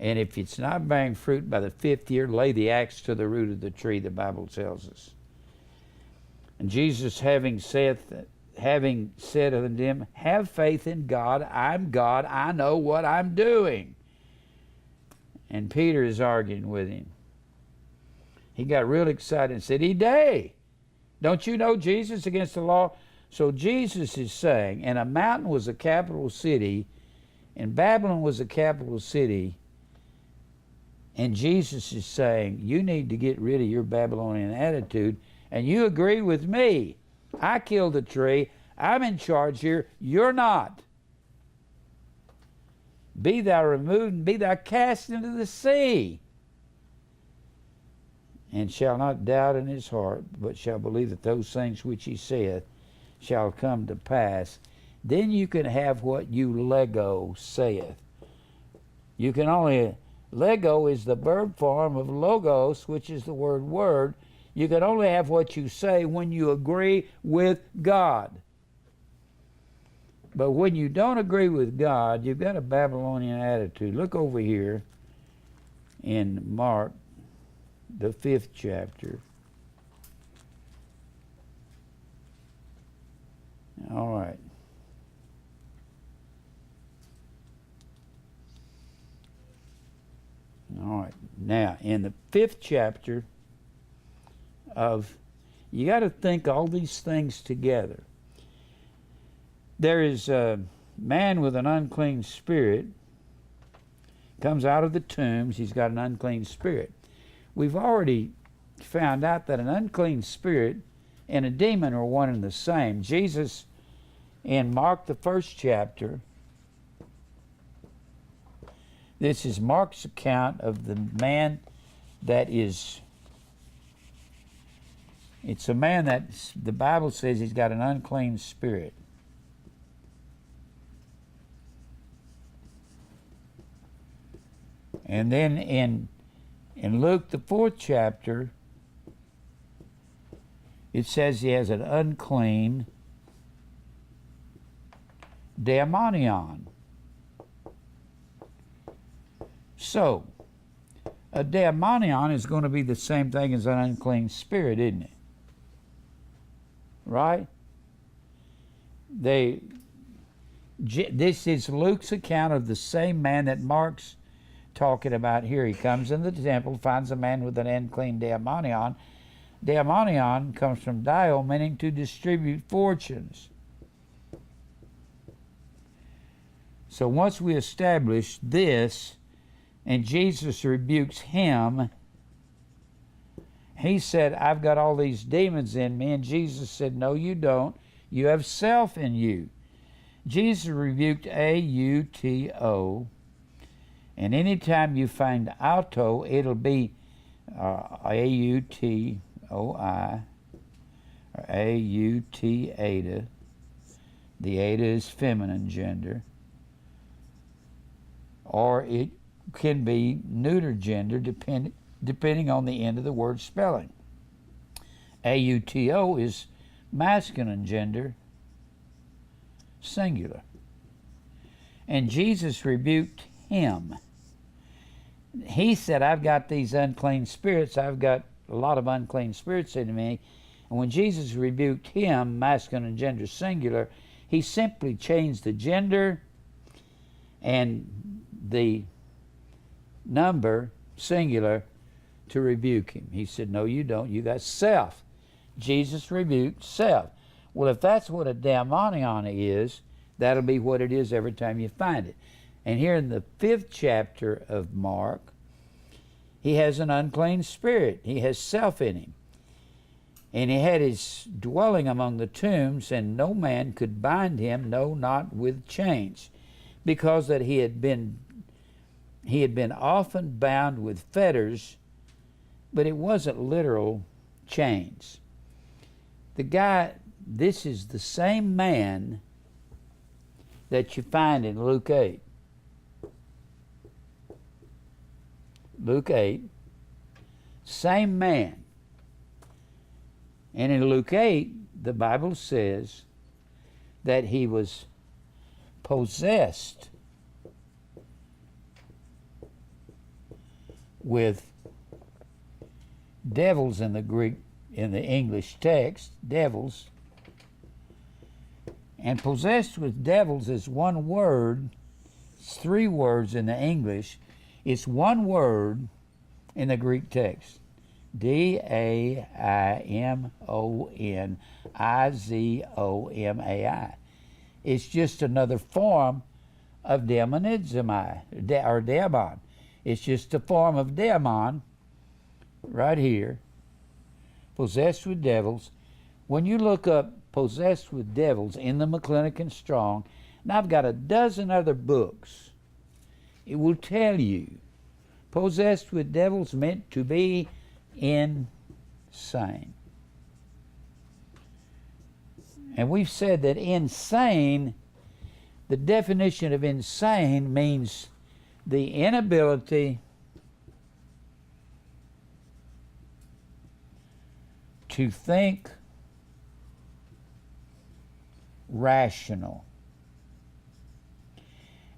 And if it's not bearing fruit by the 5th year, lay the axe to the root of the tree, the Bible tells us. And Jesus, having said unto them, have faith in God. I'm God. I know what I'm doing. And Peter is arguing with him. He got real excited and said, "Day, don't you know Jesus against the law?" So Jesus is saying, and a mountain was a capital city, and Babylon was a capital city, and Jesus is saying, you need to get rid of your Babylonian attitude, and you agree with me. I killed the tree. I'm in charge here. You're not. Be thou removed, and be thou cast into the sea. And shall not doubt in his heart, but shall believe that those things which he saith shall come to pass. Then you can have what you lego saith. You can only, lego is the verb form of logos, which is the word. You can only have what you say when you agree with God. But when you don't agree with God, you've got a Babylonian attitude. Look over here in Mark, the 5th chapter. All right. All right. Now, in the 5th chapter of, you got to think all these things together. There is a man with an unclean spirit, comes out of the tombs. He's got an unclean spirit. We've already found out that an unclean spirit and a demon are one and the same. Jesus, in Mark the 1st chapter, this is Mark's account of the man that is, it's a man that the Bible says he's got an unclean spirit. And then in Luke, the 4th chapter, it says he has an unclean daemonion. So, a daemonion is going to be the same thing as an unclean spirit, isn't it? Right? This is Luke's account of the same man that Mark's talking about here. He comes in the temple, finds a man with an unclean daemonion. Daemonion comes from dio, meaning to distribute fortunes. So once we establish this, and Jesus rebukes him, he said, I've got all these demons in me, and Jesus said, no, you don't. You have self in you. Jesus rebuked auto, and anytime you find auto, it'll be autoi, or aut-ada. The ada is feminine gender. Or it can be neuter gender depending on the end of the word spelling. auto is masculine gender, singular. And Jesus rebuked him. He said, I've got these unclean spirits. I've got a lot of unclean spirits in me. And when Jesus rebuked him, masculine gender, singular, he simply changed the gender and the number, singular, to rebuke him. He said, no, you don't. You got self. Jesus rebuked self. Well, if that's what a daemonion is, that'll be what it is every time you find it. And here in the 5th chapter of Mark, he has an unclean spirit. He has self in him. And he had his dwelling among the tombs, and no man could bind him, no, not with chains, because that he had been often bound with fetters, but it wasn't literal chains. The guy, this is the same man that you find in Luke 8. Luke 8, same man. And in Luke 8, the Bible says that he was possessed with devils in the Greek, in the English text, devils. And possessed with devils is one word. It's three words in the English. It's one word in the Greek text. Daimonizoomai. It's just another form of demonizomai, or demon. It's just a form of demon right here. Possessed with devils. When you look up possessed with devils in the McClintock and Strong, and I've got a dozen other books, it will tell you possessed with devils meant to be insane. And we've said that insane, the definition of insane means the inability to think rational.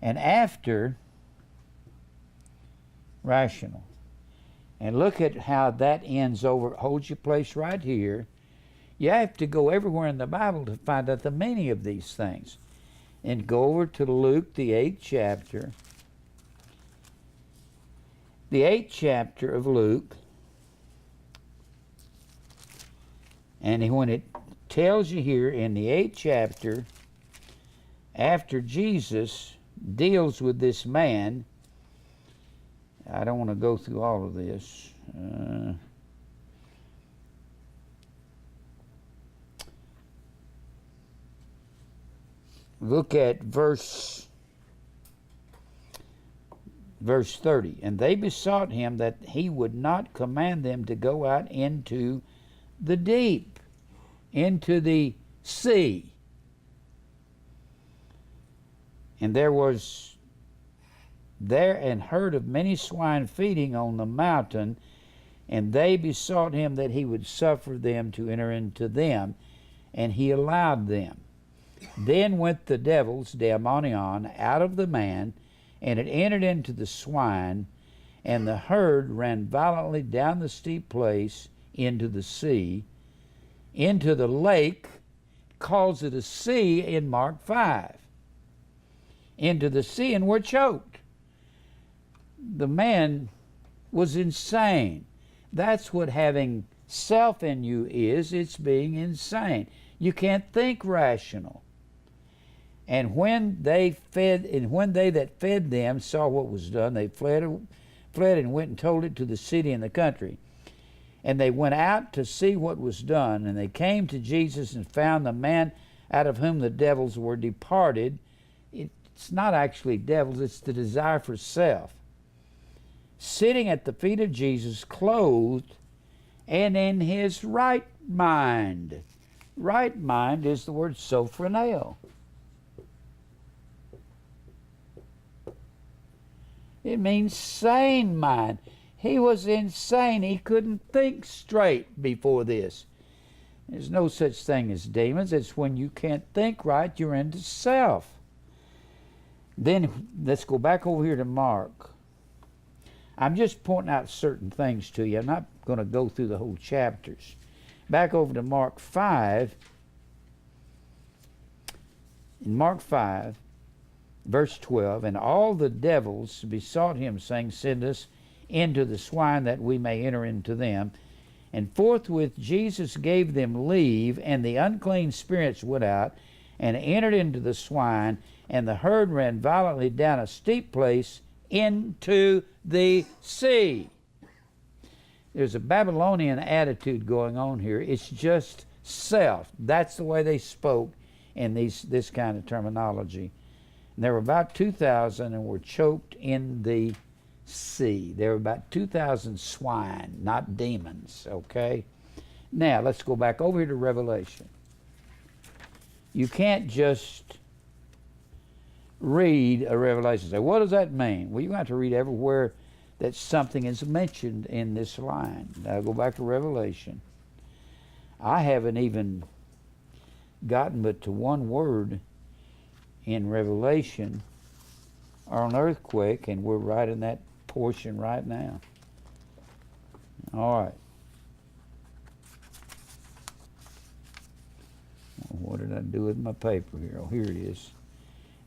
And after rational. And look at how that ends over, holds your place right here. You have to go everywhere in the Bible to find out the meaning of these things. And go over to Luke, the 8th chapter. The 8th chapter of Luke. And when it tells you here in the 8th chapter, after Jesus deals with this man, I don't want to go through all of this. Look at verse 30. And they besought him that he would not command them to go out into the deep, into the sea. And there was there an herd of many swine feeding on the mountain, and they besought him that he would suffer them to enter into them, and he allowed them. Then went the devils, daimonion, out of the man, and it entered into the swine, and the herd ran violently down the steep place into the sea, into the lake, calls it a sea in Mark 5. Into the sea, and were choked. The man was insane. That's what having self in you is. It's being insane. You can't think rational. And when they that fed them saw what was done, they fled and went and told it to the city and the country. And they went out to see what was done, and they came to Jesus and found the man out of whom the devils were departed. It's not actually devils, it's the desire for self. Sitting at the feet of Jesus, clothed and in his right mind. Right mind is the word sophroneo. It means sane mind. He was insane. He couldn't think straight before this. There's no such thing as demons. It's when you can't think right, you're into self. Then let's go back over here to Mark. I'm just pointing out certain things to you. I'm not going to go through the whole chapters. Back over to Mark 5. In Mark 5, verse 12, and all the devils besought him, saying, send us into the swine that we may enter into them. And forthwith Jesus gave them leave, and the unclean spirits went out and entered into the swine, and the herd ran violently down a steep place into the sea. There's a Babylonian attitude going on here. It's just self. That's the way they spoke in this kind of terminology. And there were about 2,000 and were choked in the sea. There were about 2,000 swine, not demons, okay? Now, let's go back over here to Revelation. You can't just read a Revelation and say, what does that mean? Well, you have to read everywhere that something is mentioned in this line. Now, go back to Revelation. I haven't even gotten but to one word in Revelation or an earthquake, and we're right in that portion right now. All right. What did I do with my paper here? Oh, here it is.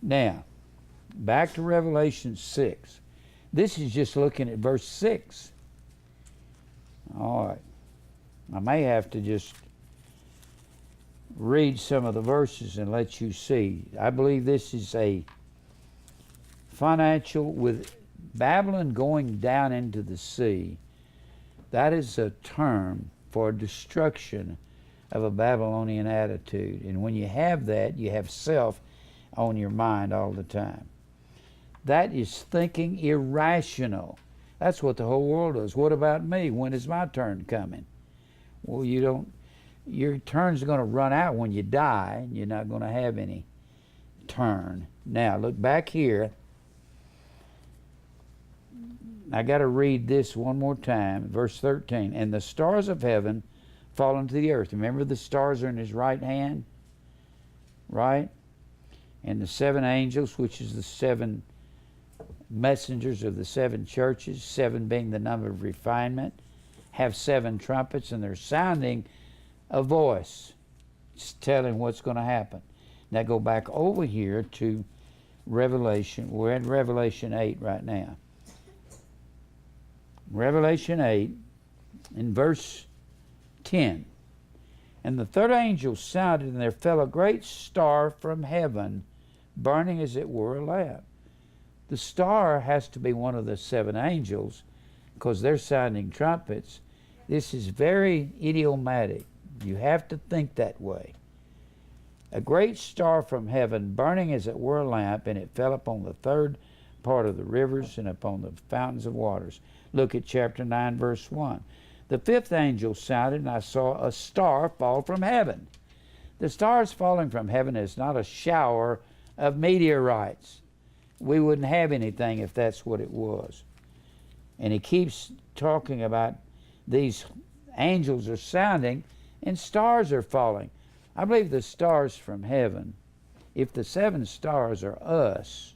Now, back to Revelation 6. This is just looking at verse 6. All right. I may have to just read some of the verses and let you see. I believe this is a financial, with Babylon going down into the sea. That is a term for destruction of a Babylonian attitude. And when you have that, you have self on your mind all the time. That is thinking irrational. That's what the whole world does. What about me? When is my turn coming? Well, you don't. Your turn's going to run out when you die. You're not going to have any turn. Now, look back here. I got to read this one more time. Verse 13. And the stars of heaven fallen to the earth. Remember, the stars are in his right hand, right? And the seven angels, which is the seven messengers of the seven churches, seven being the number of refinement, have seven trumpets, and they're sounding a voice. It's telling what's going to happen. Now go back over here to Revelation. We're in Revelation 8 right now. Revelation 8 in verse 10. And the third angel sounded, and there fell a great star from heaven, burning as it were a lamp. The star has to be one of the seven angels because they're sounding trumpets. This is very idiomatic. You have to think that way. A great star from heaven, burning as it were a lamp, and it fell upon the third part of the rivers and upon the fountains of waters. Look at chapter 9, verse 1. The fifth angel sounded, and I saw a star fall from heaven. The stars falling from heaven is not a shower of meteorites. We wouldn't have anything if that's what it was. And he keeps talking about these angels are sounding and stars are falling. I believe the stars from heaven, if the seven stars are us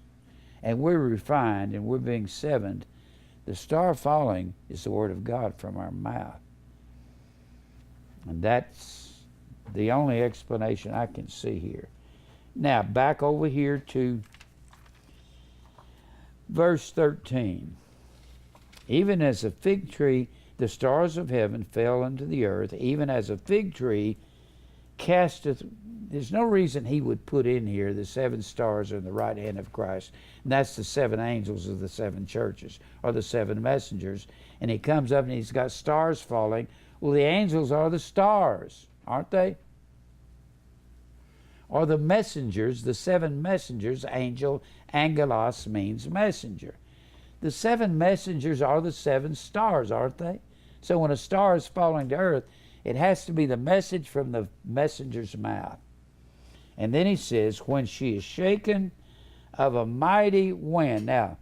and we're refined and we're being sevened, the star falling is the word of God from our mouth. And that's the only explanation I can see here. Now, back over here to verse 13. Even as a fig tree, the stars of heaven fell into the earth, even as a fig tree casteth. There's no reason he would put in here the seven stars are in the right hand of Christ. And that's the seven angels of the seven churches, or the seven messengers. And he comes up and he's got stars falling. Well, the angels are the stars, aren't they? Or the messengers, the seven messengers. Angel, angelos means messenger. The seven messengers are the seven stars, aren't they? So when a star is falling to earth, it has to be the message from the messenger's mouth. And then he says, when she is shaken of a mighty wind. Now,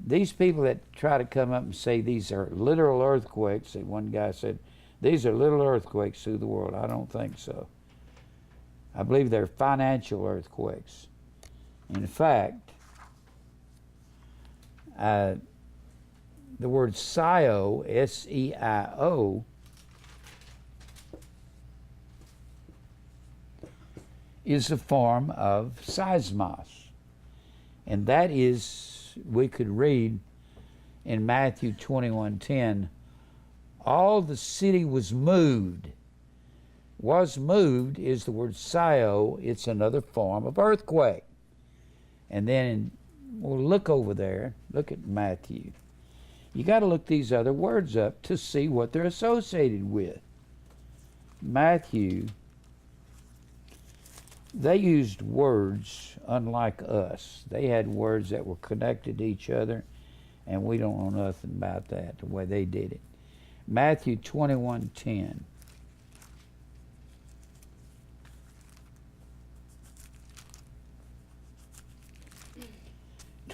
these people that try to come up and say these are literal earthquakes, and one guy said, these are little earthquakes through the world. I don't think so. I believe they're financial earthquakes. In fact, the word Sio, S-E-I-O, is a form of seismos. And that is, we could read in Matthew 21:10, all the city was moved. Was moved is the word Sio. It's another form of earthquake. And then, well, look over there. Look at Matthew. You got to look these other words up to see what they're associated with. Matthew, they used words unlike us. They had words that were connected to each other, and we don't know nothing about that, the way they did it. Matthew 21:10.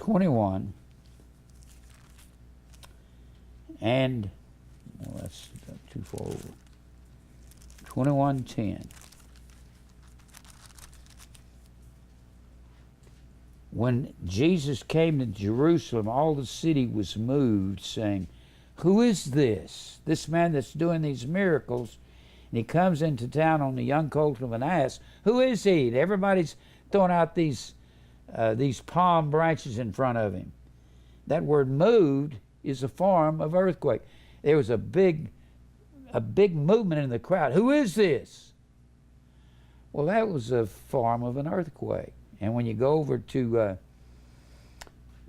21 and, well, that's too far over. 21:10. When Jesus came to Jerusalem, all the city was moved, saying, "Who is this? This man that's doing these miracles?" And he comes into town on the young colt of an ass. Who is he? And everybody's throwing out these palm branches in front of him. That word "moved" is a form of earthquake. There was a big movement in the crowd. Who is this? Well, that was a form of an earthquake. And when you go over to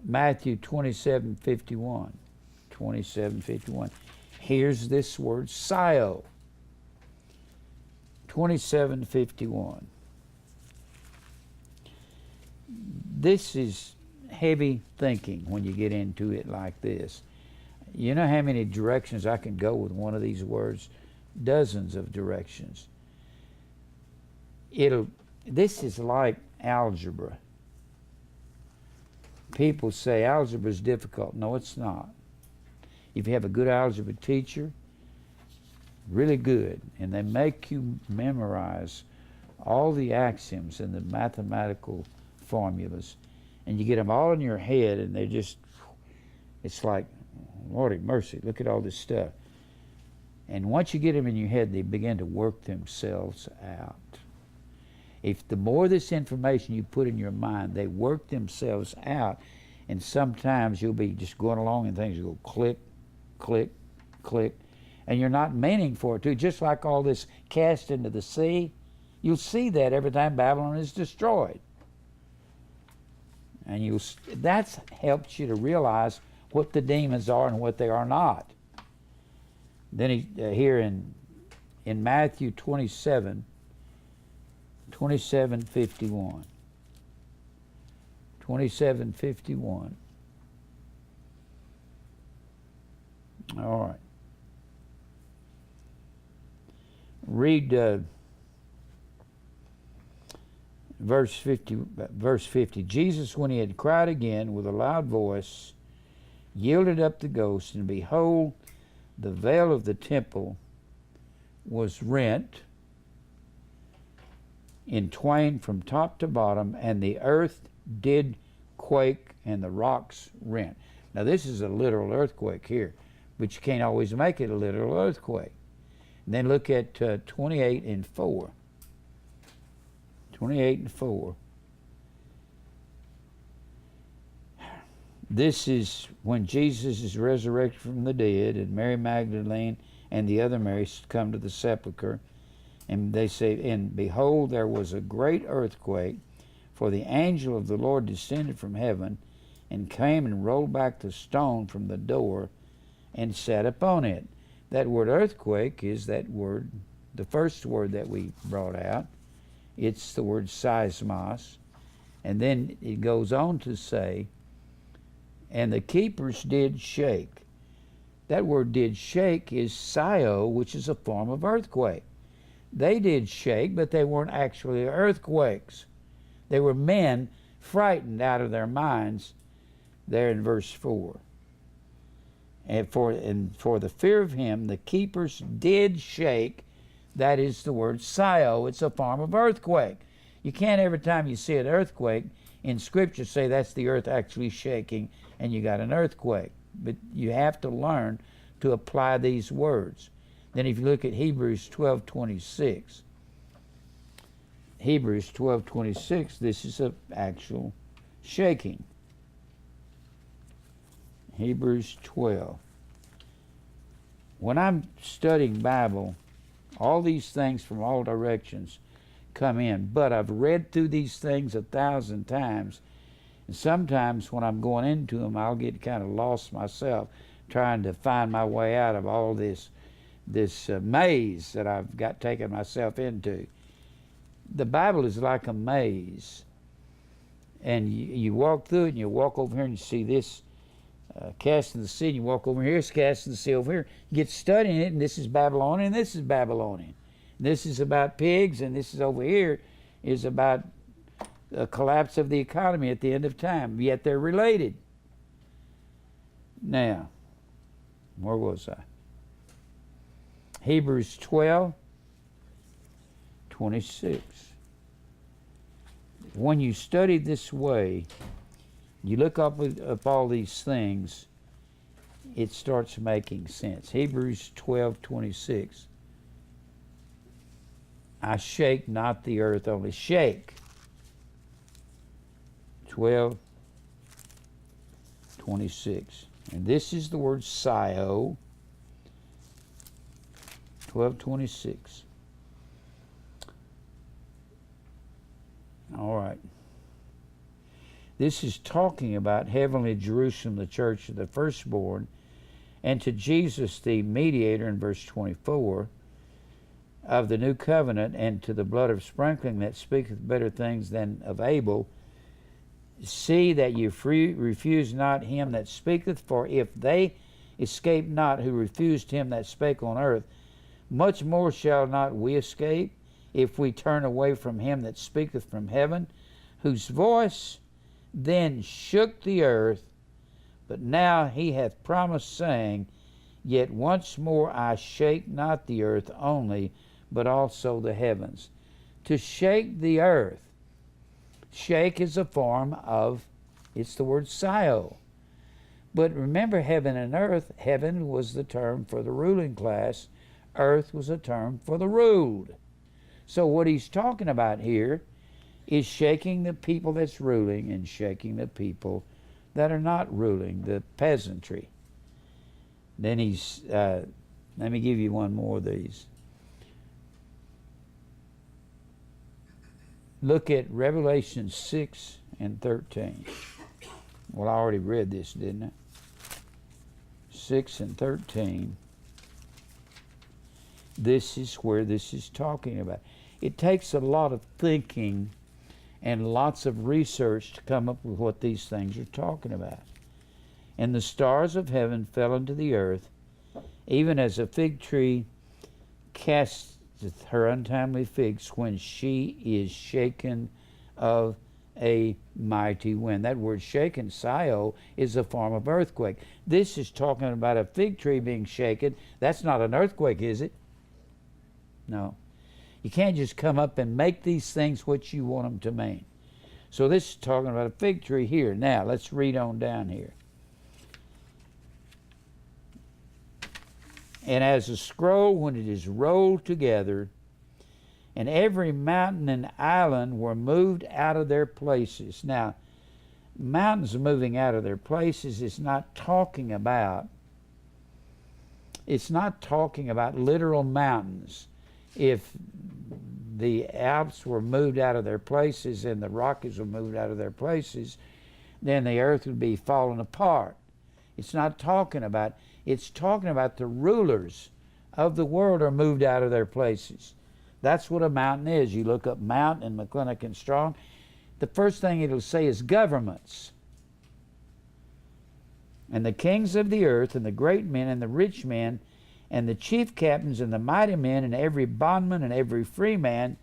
Matthew 27:51, 27:51, here's this word "sio." 27:51. This is heavy thinking when you get into it like this. You know how many directions I can go with one of these words? Dozens of directions. This is like algebra. People say algebra is difficult. No, it's not. If you have a good algebra teacher, really good, and they make you memorize all the axioms and the mathematical formulas, and you get them all in your head, and it's like, Lordy mercy, look at all this stuff. And once you get them in your head, they begin to work themselves out. If the more this information you put in your mind, they work themselves out, and sometimes you'll be just going along and things will go click, click, click, and you're not meaning for it to. Just like all this cast into the sea, you'll see that every time Babylon is destroyed. And that's helps you to realize what the demons are and what they are not. Then here in Matthew 27:51. 27:51. All right. Read verse 50. Jesus, when he had cried again with a loud voice, yielded up the ghost, and behold, the veil of the temple was rent in twain from top to bottom, and the earth did quake, and the rocks rent. Now this is a literal earthquake here, but you can't always make it a literal earthquake. And then look at 28:4. 28:4. This is when Jesus is resurrected from the dead, and Mary Magdalene and the other Mary come to the sepulchre, and they say, "And behold, there was a great earthquake, for the angel of the Lord descended from heaven, and came and rolled back the stone from the door, and sat upon it." That word earthquake is that word, the first word that we brought out. It's the word seismos. And then it goes on to say, "And the keepers did shake." That word "did shake" is sio, which is a form of earthquake. They did shake, but they weren't actually earthquakes. They were men frightened out of their minds, there in verse 4. And for the fear of him, the keepers did shake. That is the word sio. It's a form of earthquake. You can't every time you see an earthquake in Scripture say that's the earth actually shaking and you got an earthquake. But you have to learn to apply these words. Then if you look at Hebrews 12:26, Hebrews 12:26, this is an actual shaking. Hebrews 12. When I'm studying Bible, all these things from all directions come in, but I've read through these things 1,000 times, and sometimes when I'm going into them, I'll get kind of lost myself trying to find my way out of all this maze that I've got taken myself into. The Bible is like a maze, and you walk through it, and you walk over here, and you see this cast in the sea, and you walk over here, it's cast in the sea over here. You get studying it, and this is Babylonian, and this is Babylonian. This is about pigs, and this is over here is about a collapse of the economy at the end of time, yet they're related. Now, where was I? Hebrews 12:26. When you study this way, you look up all these things, it starts making sense. Hebrews 12:26. I shake not the earth, only shake. 12:26. And this is the word sio. 12:26. All right. This is talking about heavenly Jerusalem, the church of the firstborn, and to Jesus, the mediator, in verse 24, of the new covenant, and to the blood of sprinkling that speaketh better things than of Abel. See that you refuse not him that speaketh, for if they escape not who refused him that spake on earth, much more shall not we escape, if we turn away from him that speaketh from heaven, whose voice then shook the earth, but now he hath promised, saying, Yet once more I shake not the earth only, but also the heavens. To shake the earth. Shake is a form of, it's the word sio. But remember, heaven and earth, heaven was the term for the ruling class, earth was a term for the ruled. So what he's talking about here is shaking the people that's ruling and shaking the people that are not ruling, the peasantry. Then he's, let me give you one more of these. Look at Revelation 6 and 13. Well, I already read this, didn't I? 6 and 13. This is where this is talking about. It takes a lot of thinking and lots of research to come up with what these things are talking about. And the stars of heaven fell into the earth, even as a fig tree casteth her untimely figs when she is shaken of a mighty wind. That word shaken, sio, is a form of earthquake. This is talking about a fig tree being shaken. That's not an earthquake, is it? No. You can't just come up and make these things what you want them to mean. So this is talking about a fig tree here. Now, let's read on down here. And as a scroll when it is rolled together, and every mountain and island were moved out of their places. Now, mountains moving out of their places is not talking about, it's not talking about literal mountains. If the Alps were moved out of their places and the Rockies were moved out of their places, then the earth would be falling apart. It's not talking about, it's talking about the rulers of the world are moved out of their places. That's what a mountain is. You look up Mount in McClintock and Strong, the first thing it'll say is governments. And the kings of the earth and the great men and the rich men and the chief captains and the mighty men and every bondman and every free man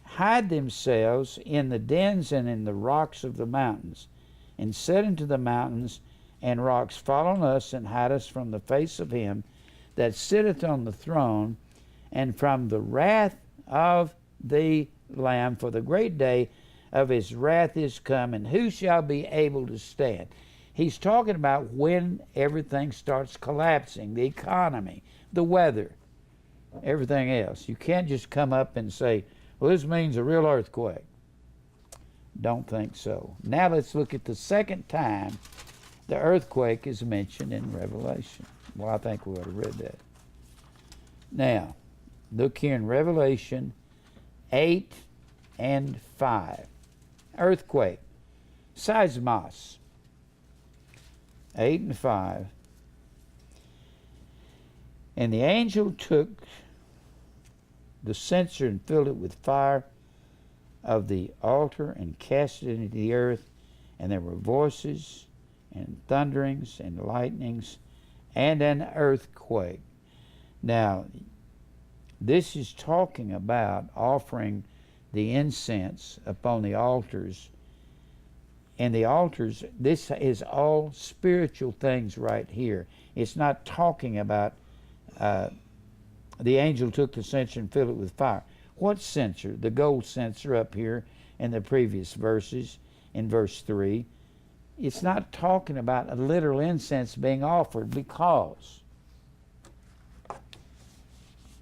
hide themselves in the dens and in the rocks of the mountains, and said unto the mountains and rocks, Fall on us and hide us from the face of him that sitteth on the throne, and from the wrath of the Lamb, for the great day of his wrath is come, and who shall be able to stand? He's talking about when everything starts collapsing, the economy, the weather, everything else. You can't just come up and say, well, this means a real earthquake. Don't think so. Now let's look at the second time the earthquake is mentioned in Revelation. Well, I think we ought to read that. Now, look here in Revelation 8 and 5. Earthquake. Seismos. 8 and 5. And the angel took the censer and filled it with fire of the altar and cast it into the earth. And there were voices and thunderings and lightnings and an earthquake. Now, this is talking about offering the incense upon the altars. And the altars, this is all spiritual things right here. It's not talking about the angel took the censer and filled it with fire. What censer? The gold censer up here in the previous verses, in verse 3. It's not talking about a literal incense being offered, because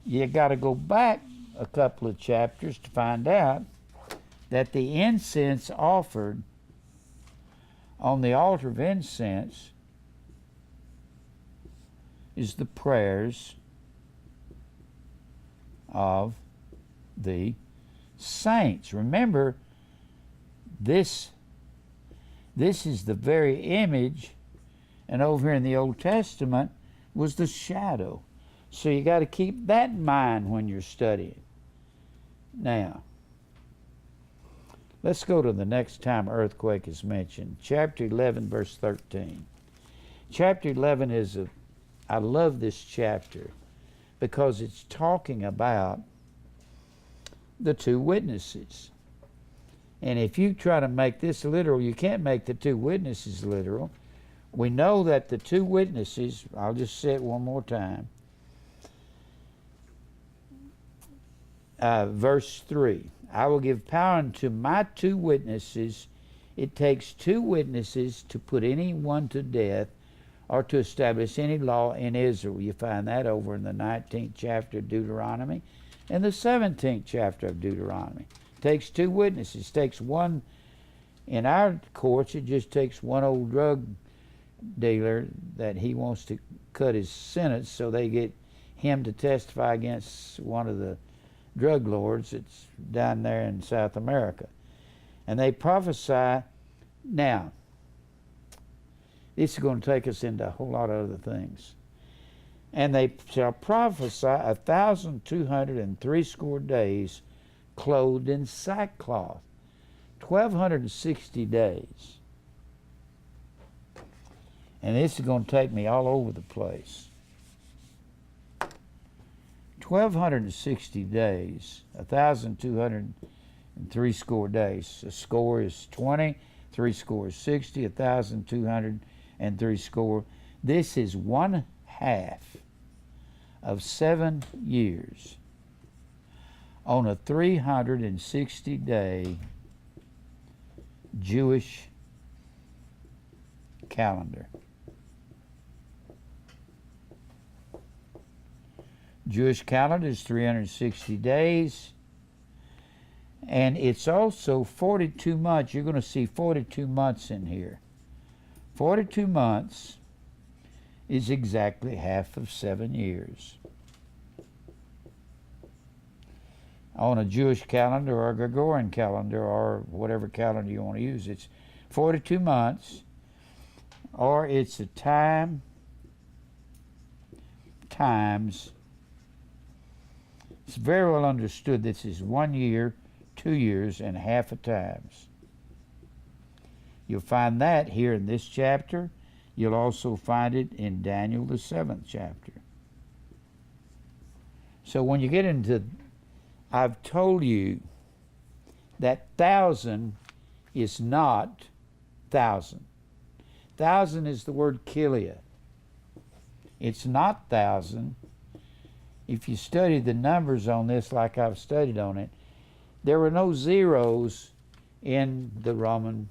you got to go back a couple of chapters to find out that the incense offered on the altar of incense is the prayers of the saints. Remember, this is the very image, and over here in the Old Testament was the shadow. So you got to keep that in mind when you're studying. Now, let's go to the next time earthquake is mentioned. Chapter 11, verse 13. Chapter 11 is I love this chapter because it's talking about the two witnesses. And if you try to make this literal, you can't make the two witnesses literal. We know that the two witnesses, I'll just say it one more time. Verse 3, I will give power unto my two witnesses. It takes two witnesses to put anyone to death or to establish any law in Israel. You find that over in the 19th chapter of Deuteronomy and the 17th chapter of Deuteronomy. It takes two witnesses. It takes one. In our courts, it just takes one old drug dealer that he wants to cut his sentence, so they get him to testify against one of the drug lords that's down there in South America. And they prophesy. Now, this is going to take us into a whole lot of other things. And they shall prophesy 1,260 days clothed in sackcloth. 1,260 days. And this is going to take me all over the place. 1,260 days, 1,260 days. A score is 20, 3 score is 60, 1,260. This is 1/2 of 7 years on a 360-day Jewish calendar. Jewish calendar is 360 days, and it's also 42 months. You're going to see 42 months in here. 42 months is exactly half of 7 years. On a Jewish calendar or a Gregorian calendar or whatever calendar you want to use, it's 42 months, or it's a time times. It's very well understood this is 1 year, 2 years, and half a times. You'll find that here in this chapter. You'll also find it in Daniel, the 7th chapter. So when you get into, I've told you that 1,000 is not 1,000. 1,000 is the word kilia. It's not 1,000. If you study the numbers on this like I've studied on it, there were no zeros in the Roman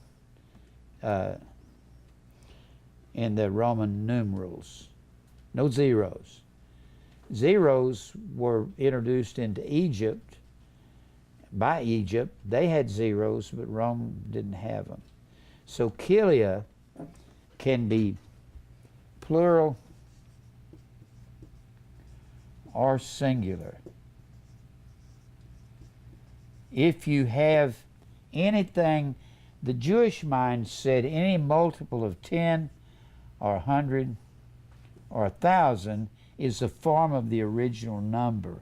numerals. No zeros. Zeros were introduced into Egypt by Egypt. They had zeros, but Rome didn't have them. So kilia can be plural or singular. If you have anything, the Jewish mind said any multiple of 10 or 100 or 1,000 is a form of the original number.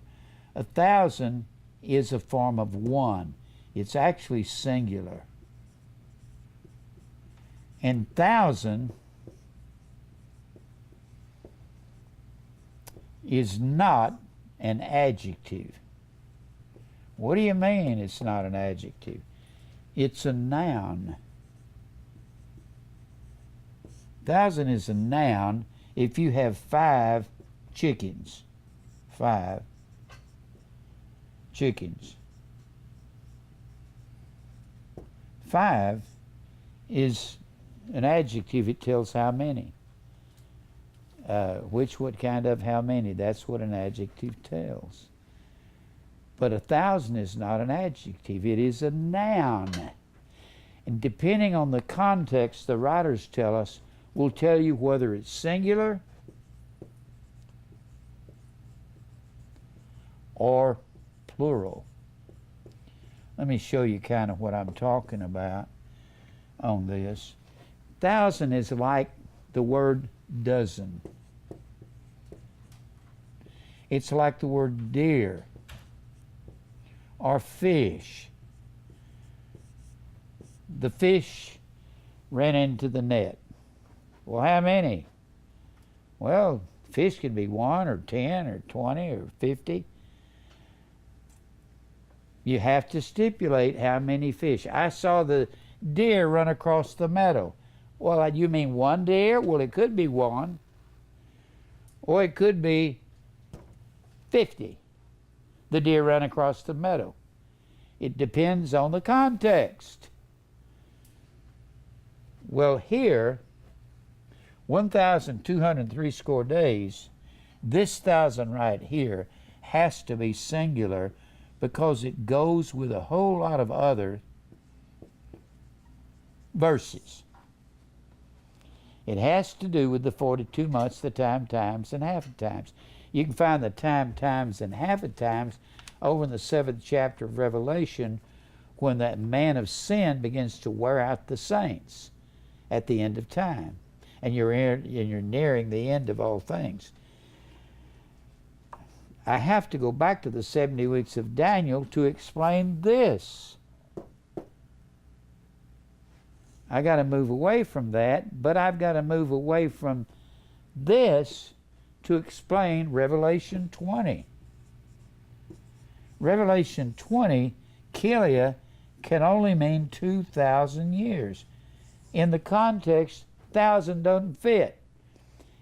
1,000 is a form of 1. It's actually singular. And 1,000 is not an adjective. What do you mean it's not an adjective? It's a noun. 1,000 is a noun if you have 5 chickens. 5 chickens. 5 is an adjective. It tells how many. Which, what kind of, how many. That's what an adjective tells. But 1,000 is not an adjective. It is a noun. And depending on the context, the writers tell us, will tell you whether it's singular or plural. Let me show you kind of what I'm talking about on this. 1,000 is like the word dozen. It's like the word deer or fish. The fish ran into the net. Well, how many? Well, fish could be 1 or 10 or 20 or 50. You have to stipulate how many fish. I saw the deer run across the meadow. Well, you mean one deer? Well, it could be 1. Or it could be 50. The deer ran across the meadow. It depends on the context. Well, here, 1,203 score days, this 1,000 right here has to be singular because it goes with a whole lot of other verses. It has to do with the 42 months, the time, times, and half a times. You can find the time, times, and half a times over in the 7th chapter of Revelation when that man of sin begins to wear out the saints at the end of time. And you're nearing the end of all things. I have to go back to the 70 weeks of Daniel to explain this. I got to move away from that, but I've got to move away from this to explain Revelation 20. Revelation 20, Kilia, can only mean 2,000 years. In the context, 1,000 doesn't fit.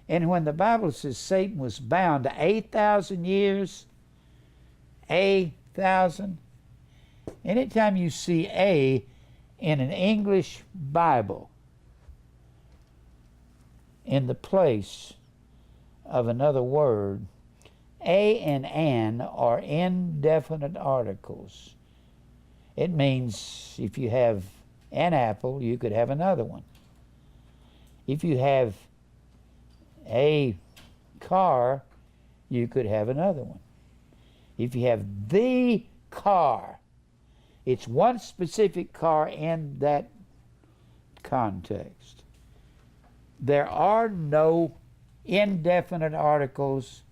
And when the Bible says Satan was bound to 8,000 years, 1,000, anytime you see a in an English Bible in the place of another word, a and an are indefinite articles. It means if you have an apple, you could have another one. If you have a car, you could have another one. If you have the car, it's one specific car in that context. There are no indefinite articles.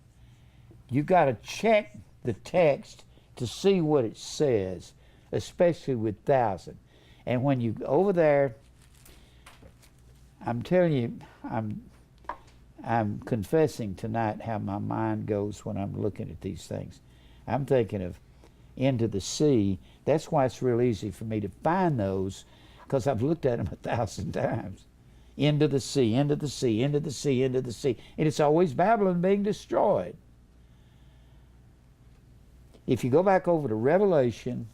You've got to check the text to see what it says, especially with 1,000. And when you over there, I'm telling you, I'm confessing tonight how my mind goes when I'm looking at these things. I'm thinking of into the sea. That's why it's real easy for me to find those, because I've looked at them 1,000 times. Into the sea, into the sea, into the sea, into the sea. And it's always Babylon being destroyed. If you go back over to Revelation,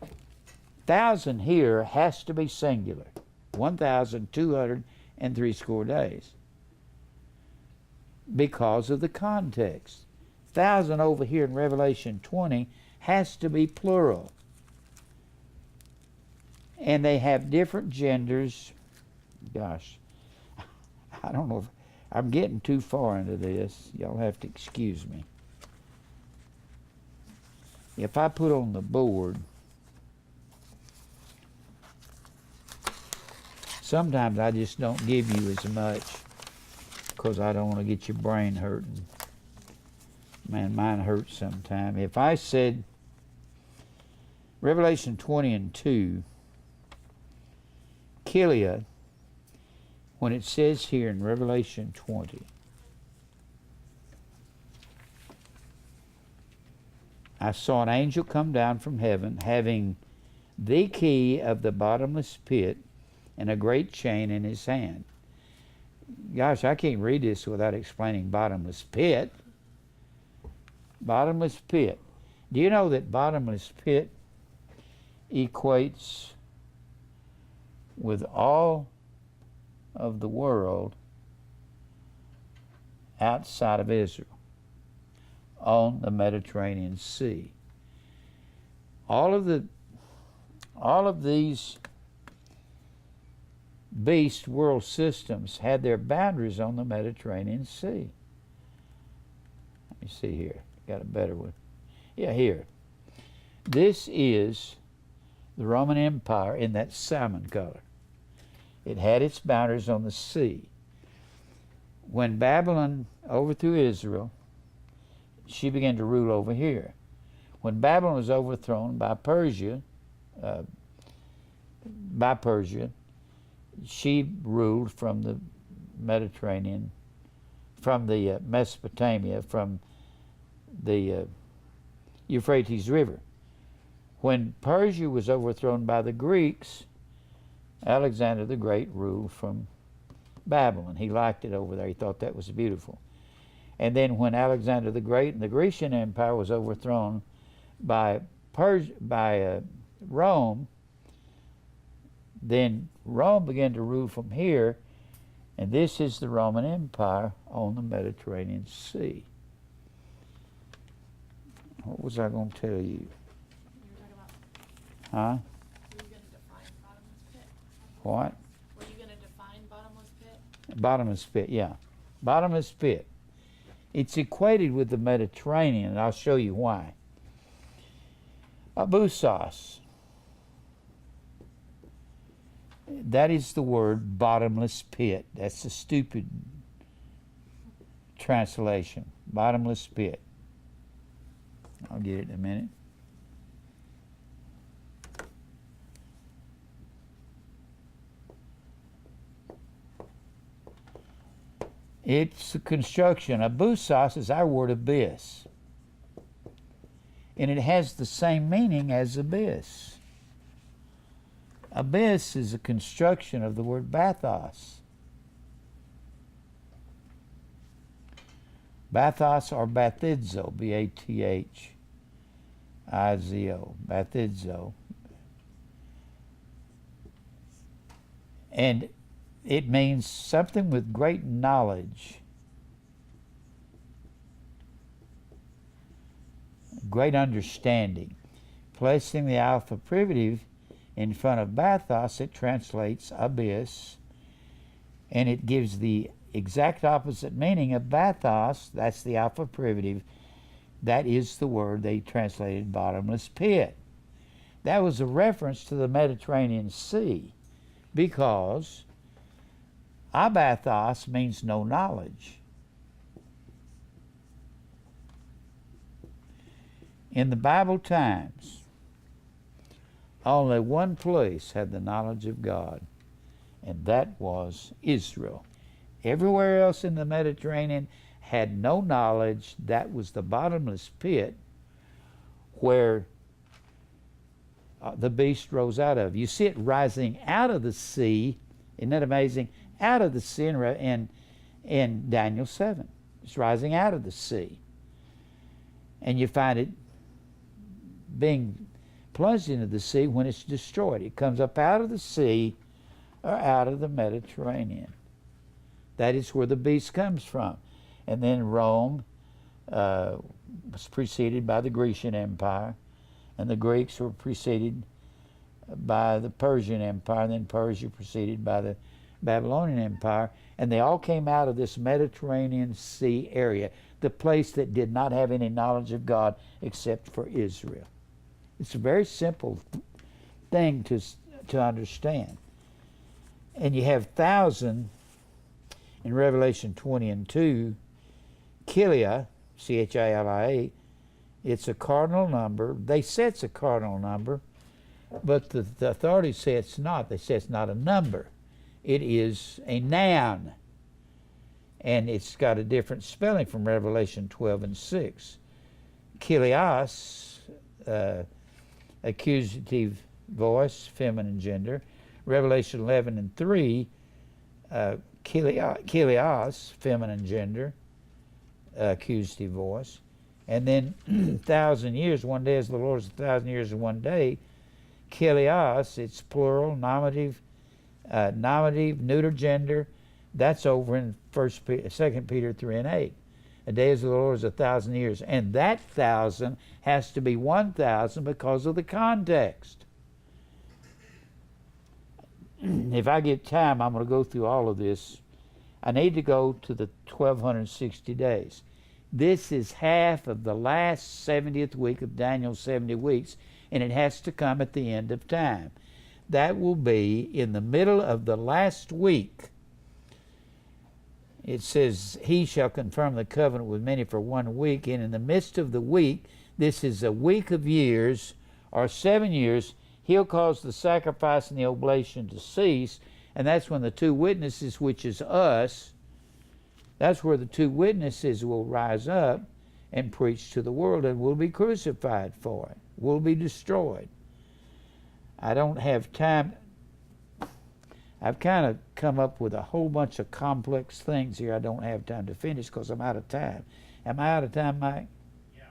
1,000 here has to be singular. 1,203 score days. Because of the context. 1,000 over here in Revelation 20 has to be plural. And they have different genders. Gosh, I don't know if I'm getting too far into this. Y'all have to excuse me. If I put on the board, sometimes I just don't give you as much because I don't want to get your brain hurting. Man, mine hurts sometimes. If I said Revelation 20 and 2, Kilia, when it says here in Revelation 20, I saw an angel come down from heaven, having the key of the bottomless pit and a great chain in his hand. Gosh, I can't read this without explaining bottomless pit. Bottomless pit. Do you know that bottomless pit equates with all of the world outside of Israel on the Mediterranean Sea? All of these beast world systems had their boundaries on the Mediterranean Sea. Let me see here. Got a better one. Yeah, here. This is the Roman Empire in that salmon color. It had its boundaries on the sea. When Babylon overthrew Israel, she began to rule over here. When Babylon was overthrown by Persia, she ruled from the Mediterranean, from the Mesopotamia, from the Euphrates River. When Persia was overthrown by the Greeks, Alexander the Great ruled from Babylon. He liked it over there. He thought that was beautiful. And then when Alexander the Great and the Grecian Empire was overthrown by Rome, then Rome began to rule from here, and this is the Roman Empire on the Mediterranean Sea. What was I going to tell you? You were talking about. Huh? Were you going to define bottomless pit? What? Were you going to define bottomless pit? Bottomless pit, yeah. Bottomless pit. It's equated with the Mediterranean, and I'll show you why. Abusos. That is the word bottomless pit. That's a stupid translation. Bottomless pit. I'll get it in a minute. It's a construction. Abusos is our word abyss. And it has the same meaning as abyss. Abyss is a construction of the word bathos. Bathos or bathizo, B-A-T-H-I-Z-O, bathizo. And it means something with great knowledge, great understanding. Placing the alpha privative in front of bathos, it translates abyss, and it gives the exact opposite meaning of bathos. That's the alpha privative. That is the word they translated bottomless pit. That was a reference to the Mediterranean Sea, because abathos means no knowledge. In the Bible times, only one place had the knowledge of God, and that was Israel. Everywhere else in the Mediterranean had no knowledge. That was the bottomless pit where the beast rose out of. You see it rising out of the sea. Isn't that amazing? Out of the sea in Daniel 7. It's rising out of the sea. And you find it being plunged into the sea when it's destroyed. It comes up out of the sea or out of the Mediterranean. That is where the beast comes from. And then Rome was preceded by the Grecian Empire, and the Greeks were preceded by the Persian Empire, and then Persia preceded by the Babylonian Empire, and they all came out of this Mediterranean Sea area, the place that did not have any knowledge of God except for Israel. It's a very simple thing to understand. And you have 1,000 in Revelation 20 and 2, Chilia, C-H-I-L-I-A. It's a cardinal number. They say it's a cardinal number, but the authorities say it's not. They say it's not a number. It is a noun. And it's got a different spelling from Revelation 12 and 6. Kilios, accusative voice, feminine gender. Revelation 11 and 3, Kilios, feminine gender, accusative voice. And then 1,000 years, one day as the Lord is 1,000 years in one day. Kilios, it's plural, nominative, neuter gender. That's over in 2 Peter 3 and 8. A day as the Lord is 1,000 years. And that 1,000 has to be 1,000 because of the context. If I get time, I'm going to go through all of this. I need to go to the 1,260 days. This is half of the last 70th week of Daniel's 70 weeks, and it has to come at the end of time. That will be in the middle of the last week. It says, he shall confirm the covenant with many for 1 week, and in the midst of the week, this is a week of years, or 7 years, he'll cause the sacrifice and the oblation to cease, and that's when the two witnesses, which is us, that's where the two witnesses will rise up and preach to the world, and will be crucified for it, will be destroyed. I don't have time. I've kind of come up with a whole bunch of complex things here I don't have time to finish because I'm out of time. Am I out of time, Mike? Yeah.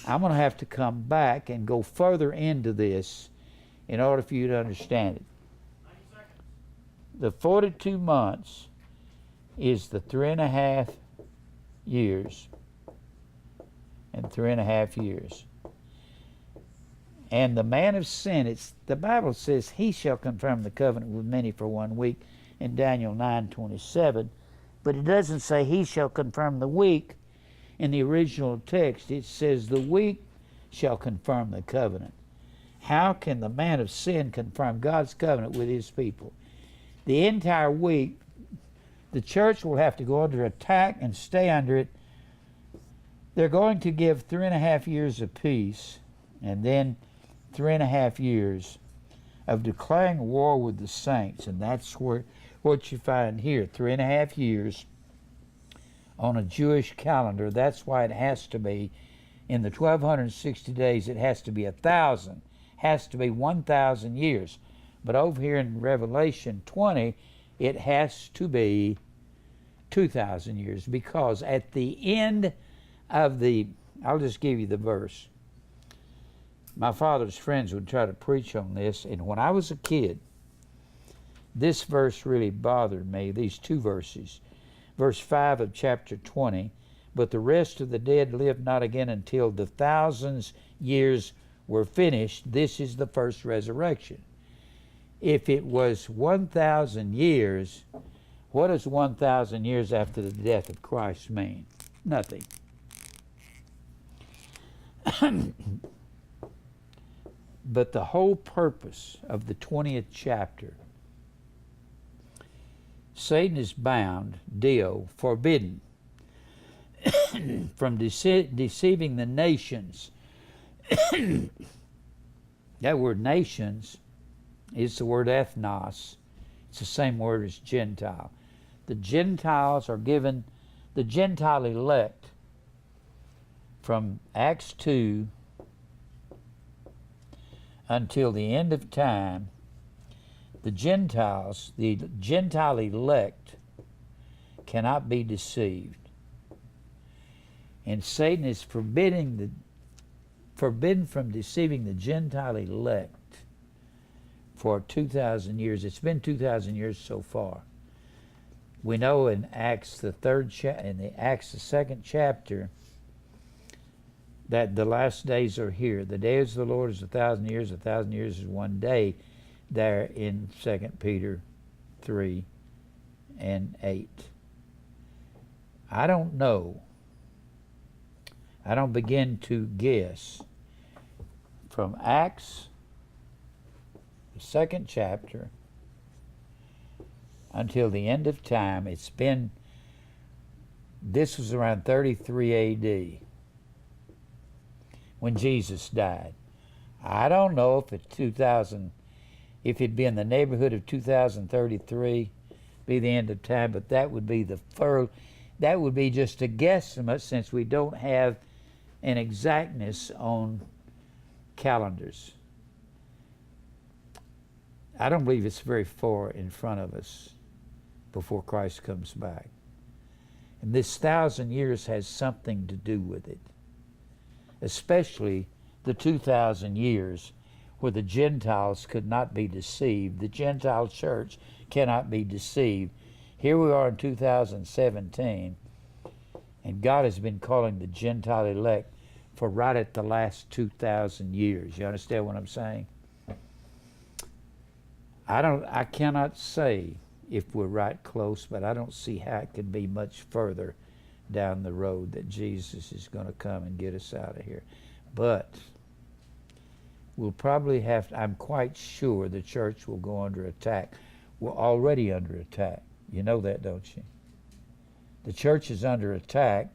I'm going to have to come back and go further into this in order for you to understand it. 90 seconds. The 42 months is the 3.5 years and 3.5 years. And the man of sin, the Bible says, he shall confirm the covenant with many for 1 week in Daniel 9:27. But it doesn't say he shall confirm the week in the original text. It says the week shall confirm the covenant. How can the man of sin confirm God's covenant with his people? The entire week, the church will have to go under attack and stay under it. They're going to give 3.5 years of peace, and then 3.5 years of declaring war with the saints. And that's what you find here, 3.5 years on a Jewish calendar. That's why it has to be, in the 1,260 days, it has to be 1,000, has to be 1,000 years. But over here in Revelation 20, it has to be 2,000 years, because at the end of I'll just give you the verse. My father's friends would try to preach on this, and when I was a kid, this verse really bothered me, these two verses. Verse 5 of chapter 20, but the rest of the dead lived not again until the 1,000 years were finished. This is the first resurrection. If it was 1,000 years, what does 1,000 years after the death of Christ mean? Nothing. But the whole purpose of the 20th chapter, Satan is bound, forbidden, from deceiving the nations. That word nations is the word ethnos. It's the same word as Gentile. The Gentiles are given, the Gentile elect, from Acts 2 until the end of time, the Gentiles, the Gentile elect, cannot be deceived. And Satan is forbidden from deceiving the Gentile elect for 2,000 years. It's been 2,000 years so far. We know in Acts the second chapter, that the last days are here. The days of the Lord is 1,000 years. 1,000 years is 1 day. There in 2 Peter 3 and 8. I don't know. I don't begin to guess. From Acts, the second chapter, until the end of time, this was around 33 A.D. when Jesus died. I don't know if if it'd be in the neighborhood of 2033, be the end of time, but that would be just a guesstimate, since we don't have and exactness on calendars. I don't believe it's very far in front of us before Christ comes back. And this 1,000 years has something to do with it, especially the 2,000 years where the Gentiles could not be deceived. The Gentile church cannot be deceived. Here we are in 2017, and God has been calling the Gentile elect for right at the last 2,000 years. You understand what I'm saying? I cannot say if we're right close, but I don't see how it could be much further down the road that Jesus is going to come and get us out of here. But we'll probably have to, I'm quite sure the church will go under attack. We're already under attack. You know that, don't you? The church is under attack.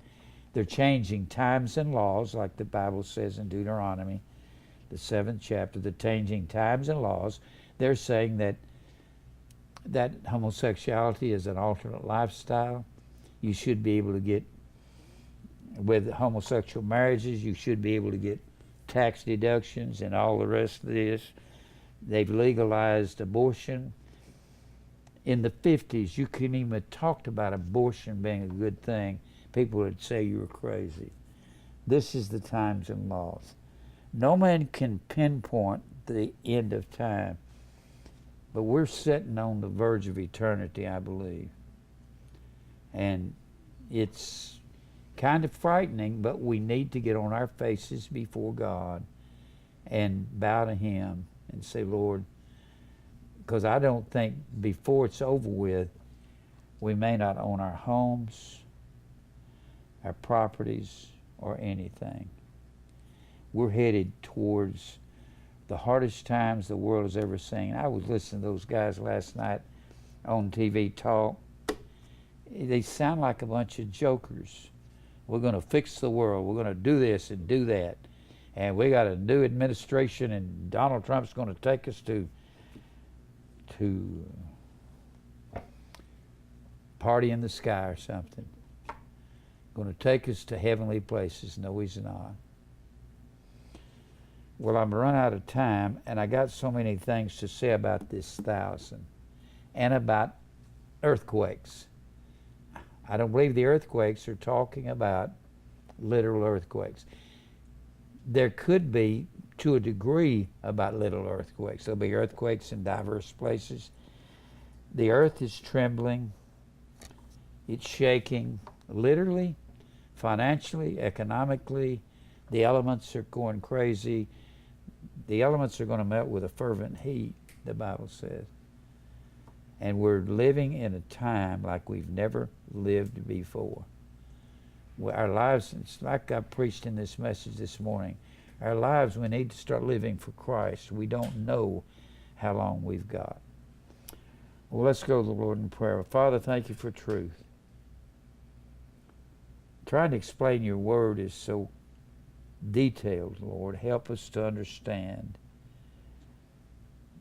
They're changing times and laws, like the Bible says in Deuteronomy, the 7th chapter. They're changing times and laws. They're saying that homosexuality is an alternate lifestyle. You should be able to get, with homosexual marriages, you should be able to get tax deductions and all the rest of this. They've legalized abortion. In the 50s, you couldn't even have talked about abortion being a good thing. People would say you were crazy. This is the times and laws. No man can pinpoint the end of time, but we're sitting on the verge of eternity, I believe. And it's kind of frightening, but we need to get on our faces before God and bow to Him and say, Lord, because I don't think before it's over with, we may not own our homes, our properties, or anything. We're headed towards the hardest times the world has ever seen. I was listening to those guys last night on TV talk. They sound like a bunch of jokers. We're going to fix the world. We're going to do this and do that. And we got a new administration, and Donald Trump's going to take us to party in the sky or something. Going to take us to heavenly places. No, he's not. Well, I'm run out of time, and I got so many things to say about this 1,000 and about earthquakes. I don't believe the earthquakes are talking about literal earthquakes. There could be, to a degree, about little earthquakes. There'll be earthquakes in diverse places. The earth is trembling. It's shaking, literally, financially, economically. The elements are going crazy. The elements are going to melt with a fervent heat, the Bible says. And we're living in a time like we've never lived before. Our lives, it's like I preached in this message this morning, our lives, we need to start living for Christ. We don't know how long we've got. Well, let's go to the Lord in prayer. Father, thank you for truth. Trying to explain your word is so detailed, Lord. Help us to understand.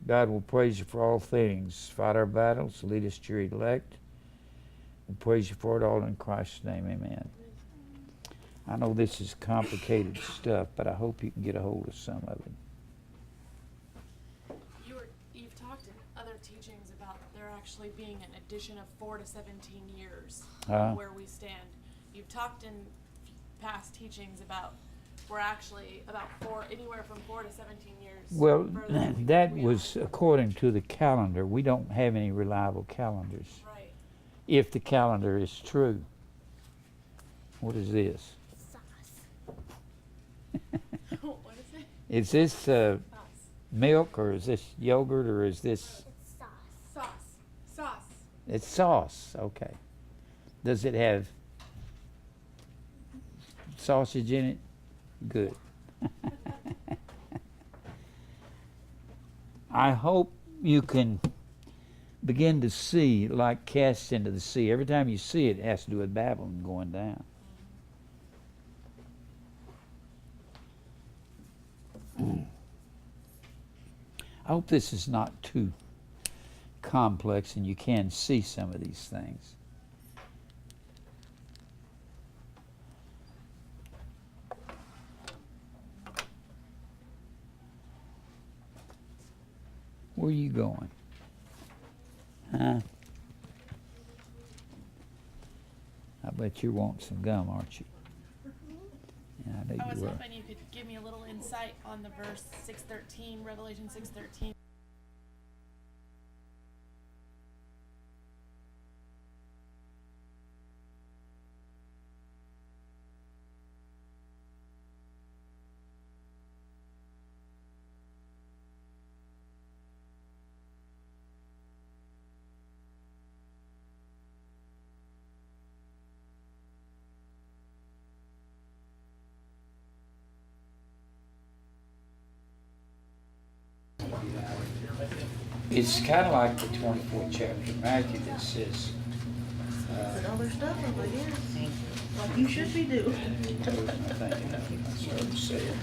God, will praise you for all things. Fight our battles. Lead us to your elect. And praise you for it all in Christ's name. Amen. I know this is complicated stuff, but I hope you can get a hold of some of it. You've talked in other teachings about there actually being an addition of 4 to 17 years where we stand. You've talked in past teachings about we're actually about anywhere from 4 to 17 years. Well, that was according to the calendar. We don't have any reliable calendars. Right. If the calendar is true. What is this? What is it? Is this Sauce. milk, or is this yogurt, or is this? It's sauce. Sauce. It's sauce. Okay. Does it have sausage in it? Good. I hope you can begin to see, like cast into the sea. Every time you see it, it has to do with Babylon going down. I hope this is not too complex and you can see some of these things. Where you going? Huh? I bet you want some gum, aren't you? Yeah, I know I was you are. hoping you could give me a little insight on the verse 6:13, Revelation 6:13. It's kind of like the 24th chapter of Matthew that says, Put all their stuff up, I guess. Like you should be doing. I started to say it.